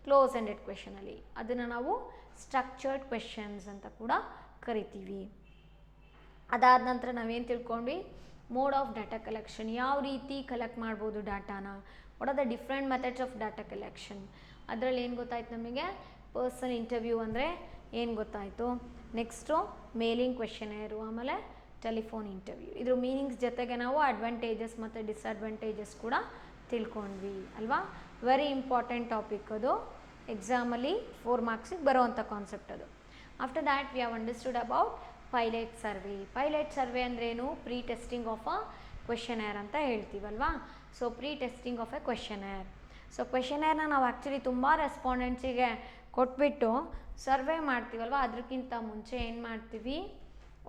close ended ಕ್ವೆಶನಲ್ಲಿ, ಅದನ್ನು ನಾವು structured questions ಅಂತ ಕೂಡ ಕರಿತೀವಿ. ಅದಾದ ನಂತರ ನಾವೇನು ತಿಳ್ಕೊಂಡ್ವಿ, ಮೋಡ್ ಆಫ್ ಡಾಟಾ ಕಲೆಕ್ಷನ್, ಯಾವ ರೀತಿ ಕಲೆಕ್ಟ್ ಮಾಡ್ಬೋದು ಡಾಟಾನ, what are the different methods of data collection. ಅದರಲ್ಲಿ ಏನು ಗೊತ್ತಾಯ್ತು ನಮಗೆ, ಪರ್ಸನಲ್ ಇಂಟರ್ವ್ಯೂ ಅಂದರೆ ಏನು ಗೊತ್ತಾಯಿತು. ನೆಕ್ಸ್ಟು ಮೇಲಿಂಗ್ ಕ್ವೆಶನೇರು, ಆಮೇಲೆ ಟೆಲಿಫೋನ್ ಇಂಟರ್ವ್ಯೂ. ಇದ್ರ ಮೀನಿಂಗ್ಸ್ ಜೊತೆಗೆ ನಾವು ಅಡ್ವಾಂಟೇಜಸ್ ಮತ್ತು ಡಿಸ್ಅಡ್ವಾಂಟೇಜಸ್ ಕೂಡ ತಿಳ್ಕೊಂಡ್ವಿ ಅಲ್ವಾ. ವೆರಿ ಇಂಪಾರ್ಟೆಂಟ್ ಟಾಪಿಕ್ ಅದು, ಎಕ್ಸಾಮಲ್ಲಿ 4 ಮಾರ್ಕ್ಸಿಗೆ ಬರೋವಂಥ ಕಾನ್ಸೆಪ್ಟ್ ಅದು. After that we have understood about pilot survey. Pilot survey ಅಂದ್ರೇನು? Pre testing of a questionnaire ಅಂತ ಹೇಳ್ತೀವಲ್ವಾ. So pre testing of a questionnaire. So ಕ್ವೆಶನೇರ್ನ ನಾವು ಆ್ಯಕ್ಚುಲಿ ತುಂಬ ರೆಸ್ಪಾಂಡೆಂಟ್ಸಿಗೆ ಕೊಟ್ಬಿಟ್ಟು ಸರ್ವೆ ಮಾಡ್ತೀವಲ್ವ, ಅದಕ್ಕಿಂತ ಮುಂಚೆ ಏನು ಮಾಡ್ತೀವಿ,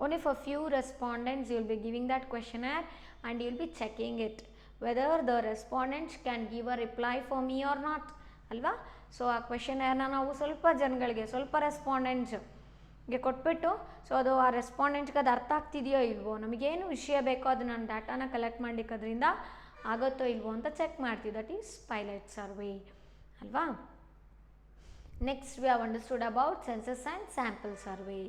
only for few respondents you will be giving that questionnaire and you will be checking it whether the respondents can give a reply for me or not ಅಲ್ವಾ. So ಆ ಕ್ವೆಶನೇರ್ನ ನಾವು ಸ್ವಲ್ಪ ಜನಗಳಿಗೆ, ಸ್ವಲ್ಪ ರೆಸ್ಪಾಂಡೆಂಟ್ಸ್ಗೆ ಕೊಟ್ಬಿಟ್ಟು, ಸೊ ಅದು ಆ ರೆಸ್ಪಾಂಡೆಂಟ್ಗೆ ಅದು ಅರ್ಥ ಆಗ್ತಿದೆಯೋ ಇಲ್ವೋ, ನಮಗೇನು ವಿಷಯ ಬೇಕೋ ಅದು ನಾನು ಡಾಟಾನ ಕಲೆಕ್ಟ್ ಮಾಡಲಿಕ್ಕೆ ಅದರಿಂದ ಆಗುತ್ತೋ ಇಲ್ವೋ ಅಂತ ಚೆಕ್ ಮಾಡ್ತೀವಿ. ದಟ್ ಈಸ್ ಪೈಲಟ್ ಸರ್ವೆ ಅಲ್ವಾ. Next we have understood about census and sample survey.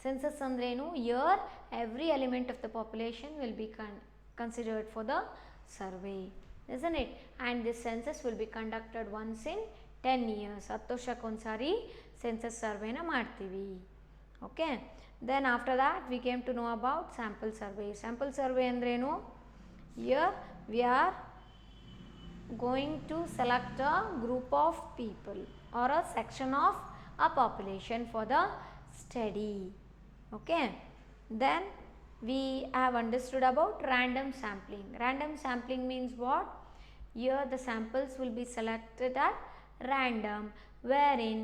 Census ಅಂದ್ರೇನು? Year every element of the population will be considered for the survey, isn't it? And this census will be conducted once in 10 years. 10 ವರ್ಷಕ್ಕೊಂದ್ಸಾರಿ census ಸರ್ವೆನ ಮಾಡ್ತೀವಿ. Okay, then after that we came to know about sample survey. Sample survey ಅಂದ್ರೇನು? Here we are going to select a group of people or a section of a population for the study. Okay, then we have understood about random sampling. Random sampling means what? Here the samples will be selected at random, wherein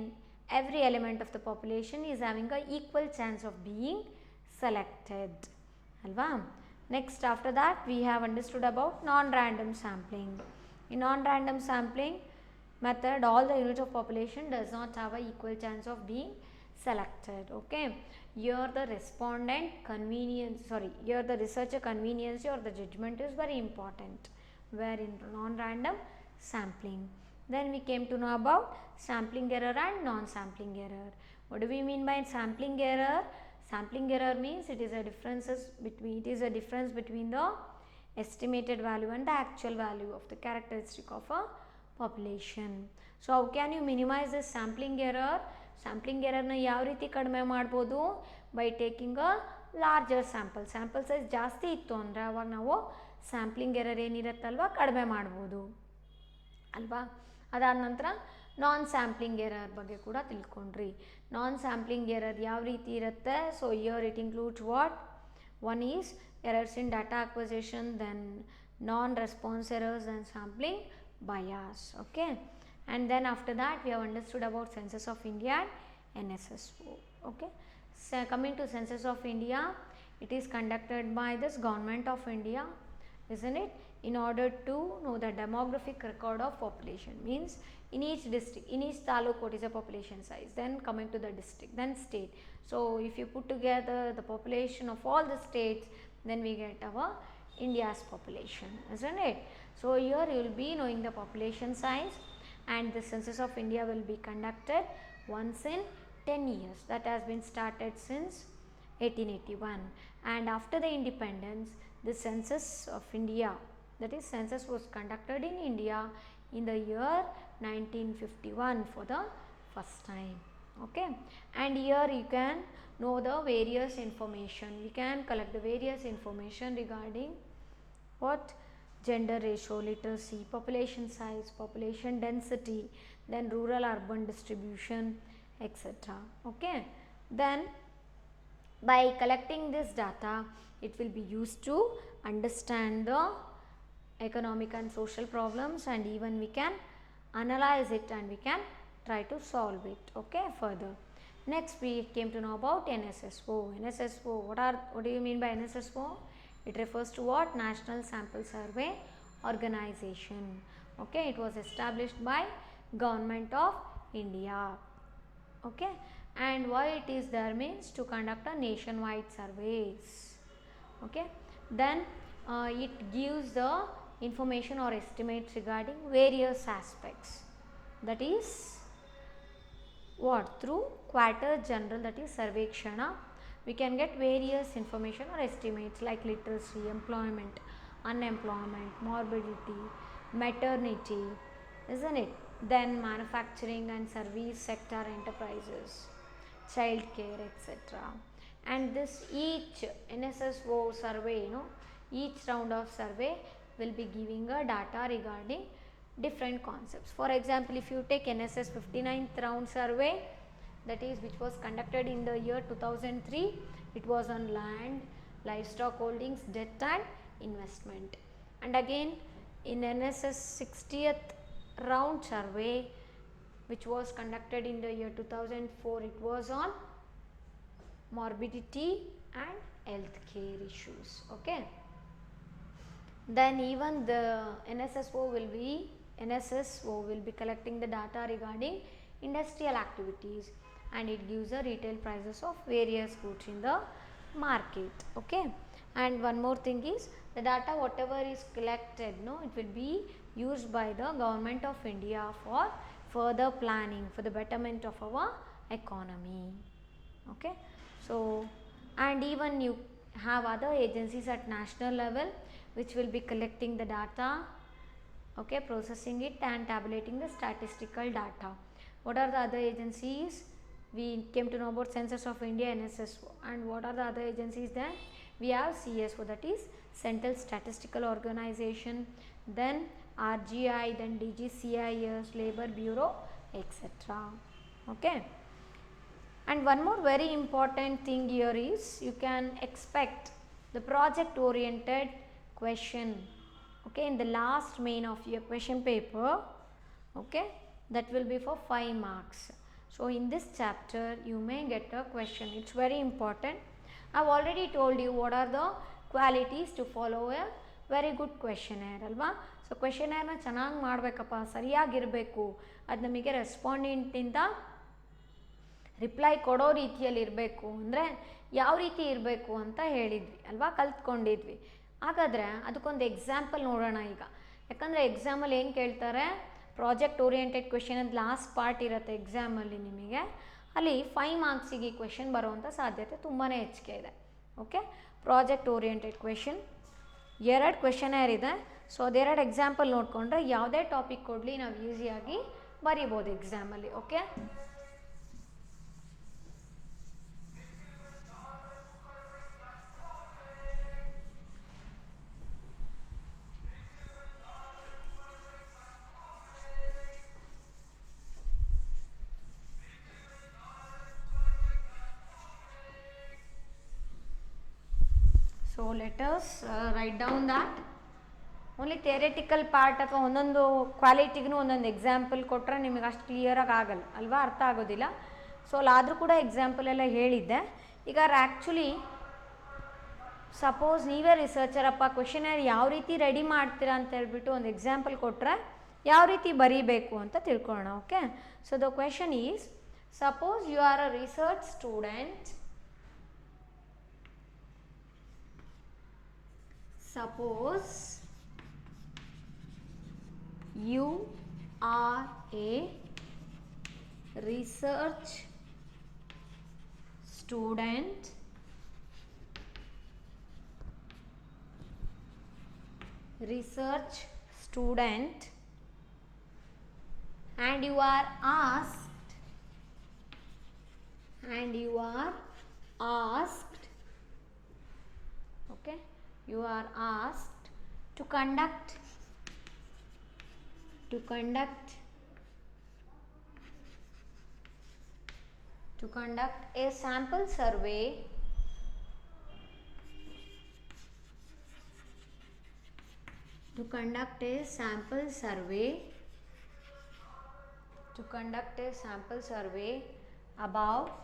every element of the population is having a equal chance of being selected alva. Next after that we have understood about non-random sampling. In non-random sampling method, all the unit of population does not have a equal chance of being selected. Okay, here the respondent convenience, here the researcher convenience or the judgment is very important, where in non-random sampling. Then we came to know about sampling error and non-sampling error. What do we mean by sampling error? Sampling error means it is a difference between the estimated value and the actual value of the characteristic of a population. So how can you minimize this sampling error? Sampling error na ಯಾವ ರೀತಿ ಕಡಿಮೆ ಮಾಡ್ಬೋದು? By taking a larger sample. Sample size ಜಾಸ್ತಿ ಇತ್ತು ಅಂದರೆ ಅವಾಗ ನಾವು sampling error ಏನಿರುತ್ತಲ್ವ ಕಡಿಮೆ ಮಾಡ್ಬೋದು ಅಲ್ವಾ. ಅದಾದ ನಂತರ ನಾನ್ ಸ್ಯಾಂಪ್ಲಿಂಗ್ ಎರರ್ ಬಗ್ಗೆ ಕೂಡ ತಿಳ್ಕೊಂಡ್ರಿ. ನಾನ್ ಸ್ಯಾಂಪ್ಲಿಂಗ್ ಎರರ್ ಯಾವ ರೀತಿ ಇರುತ್ತೆ? So here it includes what? One is errors in data acquisition, then non response errors and sampling bias. Okay, and then after that we have understood about Census of India and NSSO. Okay, so coming to Census of India, it is conducted by this Government of India, isn't it, in order to know the demographic record of population. Means in each district, in each taluk what is the population size, then coming to the district, then state. So if you put together the population of all the states, then we get our India's population, isn't it? So here you will be knowing the population size, and the Census of India will be conducted once in 10 years. That has been started since 1881, and after the independence the Census of India, that is census, was conducted in India in the year 1951 for the first time. Okay, and here you can know the various information. We can collect the various information regarding what? Gender ratio, literacy, population size, population density, then rural urban distribution, etc. Okay, then by collecting this data it will be used to understand the economic and social problems, and even we can analyze it and we can try to solve it. Okay, further next we came to know about NSSO. NSSO, what do you mean by NSSO? It refers to what? National Sample Survey Organization. Okay, it was established by Government of India. Okay, and why it is there means to conduct a nationwide surveys. Okay, then it gives the information or estimates regarding various aspects, that is what? Through quarter general, that is Sarvekshana, we can get various information or estimates like literacy, employment, unemployment, morbidity, maternity, isn't it, then manufacturing and service sector enterprises, child care, etc. And this each NSSO survey, each round of survey will be giving a data regarding different concepts. For example, if you take NSS 59th round survey, that is which was conducted in the year 2003, it was on land, livestock holdings, debt and investment. And again in NSS 60th round survey, which was conducted in the year 2004, it was on morbidity and health care issues. Okay, then even the NSSO will be collecting the data regarding industrial activities, and it gives the retail prices of various goods in the market. Okay, and one more thing is the data whatever is collected, it will be used by the government of India for further planning for the betterment of our economy. Okay, so and even you have other agencies at national level which will be collecting the data, okay, processing it and tabulating the statistical data. What are the other agencies? We came to know about Census of India, NSSO. And what are the other agencies then? We have CSO, that is Central Statistical Organization, then RGI, then DGCIS, Labor Bureau, etc. Okay. And one more very important thing here is you can expect the project oriented question, okay, in the last main of your question paper, okay, that will be for 5 marks. So in this chapter you may get a question, it's very important. I have already told you what are the qualities to follow a very good questionnaire ಅಲ್ವಾ. So ಕ್ವೆಶನೇರ್ನ ಚೆನ್ನಾಗಿ ಮಾಡಬೇಕಪ್ಪ, ಸರಿಯಾಗಿರಬೇಕು, ಅದು ನಮಗೆ ರೆಸ್ಪಾಂಡೆಂಟಿಂದ reply ಕೊಡೋ ರೀತಿಯಲ್ಲಿ ಇರಬೇಕು. ಅಂದರೆ ಯಾವ ರೀತಿ ಇರಬೇಕು ಅಂತ ಹೇಳಿದ್ವಿ ಅಲ್ವಾ, ಕಲ್ತ್ಕೊಂಡಿದ್ವಿ. ಹಾಗಾದರೆ ಅದಕ್ಕೊಂದು ಎಕ್ಸಾಂಪಲ್ ನೋಡೋಣ ಈಗ. ಯಾಕಂದರೆ ಎಕ್ಸಾಮಲ್ಲಿ ಏನು ಕೇಳ್ತಾರೆ, ಪ್ರಾಜೆಕ್ಟ್ ಓರಿಯೆಂಟೆಡ್ ಕ್ವೆಶನ್ ಅಂತ ಲಾಸ್ಟ್ ಪಾರ್ಟ್ ಇರುತ್ತೆ ಎಕ್ಸಾಮಲ್ಲಿ ನಿಮಗೆ. ಅಲ್ಲಿ 5 ಮಾರ್ಕ್ಸಿಗೆ ಈ ಕ್ವೆಶನ್ ಬರುವಂಥ ಸಾಧ್ಯತೆ ತುಂಬಾ ಹೆಚ್ಚಿಗೆ ಇದೆ. ಓಕೆ, ಪ್ರಾಜೆಕ್ಟ್ ಓರಿಯೆಂಟೆಡ್ ಕ್ವೆಶನ್ 2 ಕ್ವೆಶನೇರ್ ಇದೆ. ಸೊ ಅದೆರಡು ಎಕ್ಸಾಂಪಲ್ ನೋಡಿಕೊಂಡ್ರೆ ಯಾವುದೇ ಟಾಪಿಕ್ ಕೊಡಲಿ ನಾವು ಈಸಿಯಾಗಿ ಬರಿಬೋದು ಎಕ್ಸಾಮಲ್ಲಿ. Okay, so let us write down that only theoretical part ಅಥವಾ ಒಂದೊಂದು ಕ್ವಾಲಿಟಿಗೂ ಒಂದೊಂದು ಎಕ್ಸಾಂಪಲ್ ಕೊಟ್ಟರೆ ನಿಮಗೆ ಅಷ್ಟು ಕ್ಲಿಯರಾಗಿ ಆಗಲ್ಲ ಅಲ್ವಾ, ಅರ್ಥ ಆಗೋದಿಲ್ಲ. ಸೊ ಅಲ್ಲಾದರೂ ಕೂಡ ಎಕ್ಸಾಂಪಲ್ ಎಲ್ಲ ಹೇಳಿದ್ದೆ. ಈಗ ಆ್ಯಕ್ಚುಲಿ ಸಪೋಸ್ ನೀವೇ ರಿಸರ್ಚರಪ್ಪ, ಕ್ವೆಶನೇರ್ ಯಾವ ರೀತಿ ರೆಡಿ ಮಾಡ್ತೀರಾ ಅಂತ ಹೇಳ್ಬಿಟ್ಟು ಒಂದು ಎಕ್ಸಾಂಪಲ್ ಕೊಟ್ಟರೆ ಯಾವ ರೀತಿ ಬರೀಬೇಕು ಅಂತ ತಿಳ್ಕೊಳ್ಳೋಣ. Okay, so the question is, suppose you are a research student, suppose you are a research student and you are asked okay, you are asked to conduct a sample survey about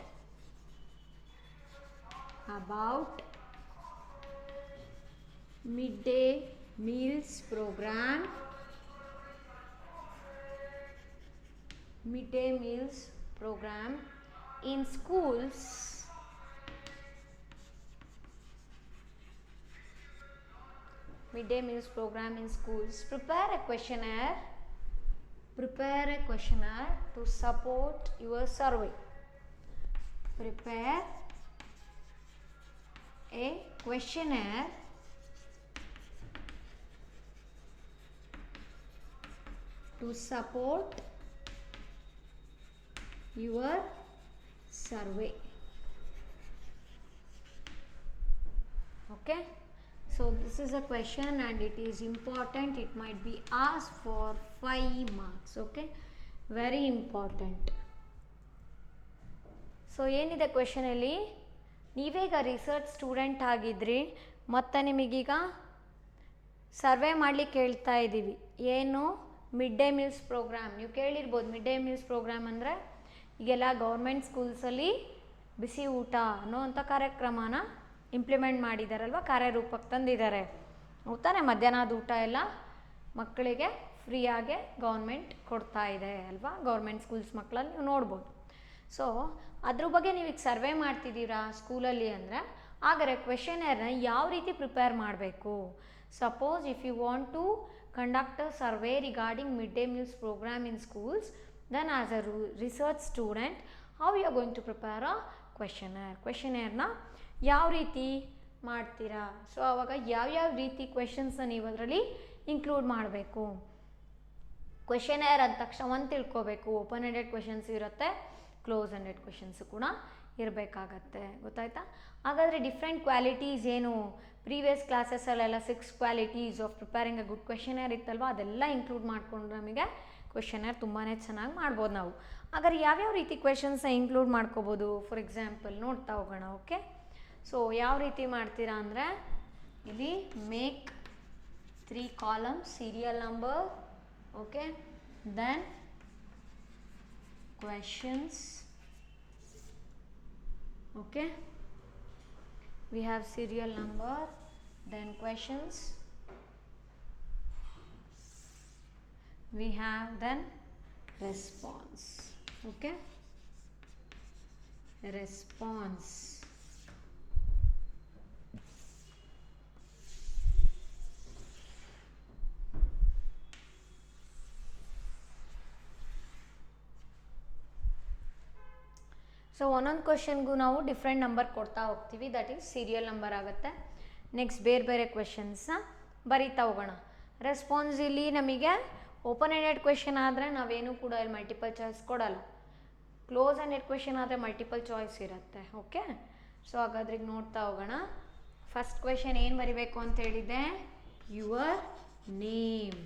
midday meals program in schools prepare a questionnaire to support your survey. Prepare a questionnaire to support your survey. Okay, so this is a question and it is important. It might be asked for 5 marks. Okay, very important. So ಏನಿದೆ ಕ್ವೆಶನಲ್ಲಿ, ನೀವೀಗ research student ಆಗಿದ್ರಿ ಮತ್ತು ನಿಮಗೀಗ survey ಮಾಡಲಿಕ್ಕೆ ಹೇಳ್ತಾ ಇದ್ದೀವಿ. ಏನು? Mid day meals programme. ನೀವು ಕೇಳಿರ್ಬೋದು mid day meals program ಅಂದರೆ ಈಗೆಲ್ಲ ಗೌರ್ಮೆಂಟ್ ಸ್ಕೂಲ್ಸಲ್ಲಿ ಬಿಸಿ ಊಟ ಅನ್ನೋವಂಥ ಕಾರ್ಯಕ್ರಮನ ಇಂಪ್ಲಿಮೆಂಟ್ ಮಾಡಿದ್ದಾರಲ್ವ, ಕಾರ್ಯರೂಪಕ್ಕೆ ತಂದಿದ್ದಾರೆ. ತಾನೇ ಮಧ್ಯಾಹ್ನದ ಊಟ ಎಲ್ಲ ಮಕ್ಕಳಿಗೆ ಫ್ರೀಯಾಗೆ ಗೌರ್ಮೆಂಟ್ ಕೊಡ್ತಾ ಇದೆ ಅಲ್ವಾ, ಗೌರ್ಮೆಂಟ್ ಸ್ಕೂಲ್ಸ್ ಮಕ್ಕಳಲ್ಲಿ ನೀವು ನೋಡ್ಬೋದು. ಸೊ ಅದ್ರ ಬಗ್ಗೆ ನೀವು ಈಗ ಸರ್ವೆ ಮಾಡ್ತಿದ್ದೀರಾ ಸ್ಕೂಲಲ್ಲಿ ಅಂದರೆ, ಹಾಗಾದರೆ ಕ್ವೆಶನರ್ನ ಯಾವ ರೀತಿ ಪ್ರಿಪೇರ್ ಮಾಡಬೇಕು? Suppose if you want to conduct a survey regarding mid day meals programme in schools, then as a research student how you are going to prepare a ಕ್ವೆಶನರ್ನ ಯಾವ ರೀತಿ ಮಾಡ್ತೀರಾ? ಸೊ ಆವಾಗ ಯಾವ್ಯಾವ ರೀತಿ ಕ್ವೆಶನ್ಸ್ನ ನೀವು ಅದರಲ್ಲಿ ಇನ್ಕ್ಲೂಡ್ ಮಾಡಬೇಕು. ಕ್ವೆಶನರ್ ಅಂದ ತಕ್ಷಣ ಒಂದು ತಿಳ್ಕೊಬೇಕು, ಓಪನ್ ಎಂಡೆಡ್ ಕ್ವೆಶನ್ಸ್ ಇರುತ್ತೆ, ಕ್ಲೋಸ್ ಎಂಡೆಡ್ ಕ್ವೆಶನ್ಸ್ ಕೂಡ ಇರಬೇಕಾಗತ್ತೆ. ಗೊತ್ತಾಯ್ತಾ? ಹಾಗಾದರೆ ಡಿಫ್ರೆಂಟ್ ಕ್ವಾಲಿಟೀಸ್ ಏನು ಪ್ರೀವಿಯಸ್ ಕ್ಲಾಸಸ್ಸಲ್ಲೆಲ್ಲ 6 qualities of preparing a good questionnaire ಇತ್ತಲ್ವ, ಅದೆಲ್ಲ ಇನ್ಕ್ಲೂಡ್ ಮಾಡಿಕೊಂಡು ನಮಗೆ ಕ್ವೆಶನರ್ ತುಂಬಾ ಚೆನ್ನಾಗಿ ಮಾಡ್ಬೋದು ನಾವು. ಹಾಗಾದ್ರೆ ಯಾವ್ಯಾವ ರೀತಿ ಕ್ವೆಶನ್ಸ್ನ ಇನ್ಕ್ಲೂಡ್ ಮಾಡ್ಕೋಬೋದು? ಫಾರ್ ಎಕ್ಸಾಂಪಲ್ ನೋಡ್ತಾ ಹೋಗೋಣ. ಓಕೆ, ಸೊ ಯಾವ ರೀತಿ ಮಾಡ್ತೀರಾ ಅಂದರೆ, ಇಲ್ಲಿ make 3 columns, serial number, okay, then questions, okay, we have serial number, then questions, we have then response. Okay, response. So ಒಂದೊಂದು ಕ್ವೆಶನ್ಗೂ ನಾವು ಡಿಫ್ರೆಂಟ್ ನಂಬರ್ ಕೊಡ್ತಾ ಹೋಗ್ತೀವಿ, ದಟ್ ಈಸ್ ಸೀರಿಯಲ್ ನಂಬರ್ ಆಗುತ್ತೆ. ನೆಕ್ಸ್ಟ್ ಬೇರೆ ಬೇರೆ ಕ್ವೆಶನ್ಸ್ನ ಬರೀತಾ ಹೋಗೋಣ. ರೆಸ್ಪಾನ್ಸ್ ಇಲ್ಲಿ ನಮಗೆ ಓಪನ್ ಎಂಡೆಡ್ ಕ್ವೆಶನ್ ಆದರೆ ನಾವೇನು ಕೂಡ ಇಲ್ಲಿ ಮಲ್ಟಿಪಲ್ ಚಾಯ್ಸ್ ಕೊಡಲ್ಲ. ಕ್ಲೋಸ್ ಎಂಡೆಡ್ ಕ್ವೆಶನ್ ಆದರೆ ಮಲ್ಟಿಪಲ್ ಚಾಯ್ಸ್ ಇರುತ್ತೆ. ಓಕೆ, ಸೊ ಹಾಗಾದ್ರೆ ಈಗ ನೋಡ್ತಾ ಹೋಗೋಣ. ಫಸ್ಟ್ ಕ್ವೆಶನ್ ಏನು ಬರಿಬೇಕು ಅಂತ ಹೇಳಿದ್ದೆ? Your name.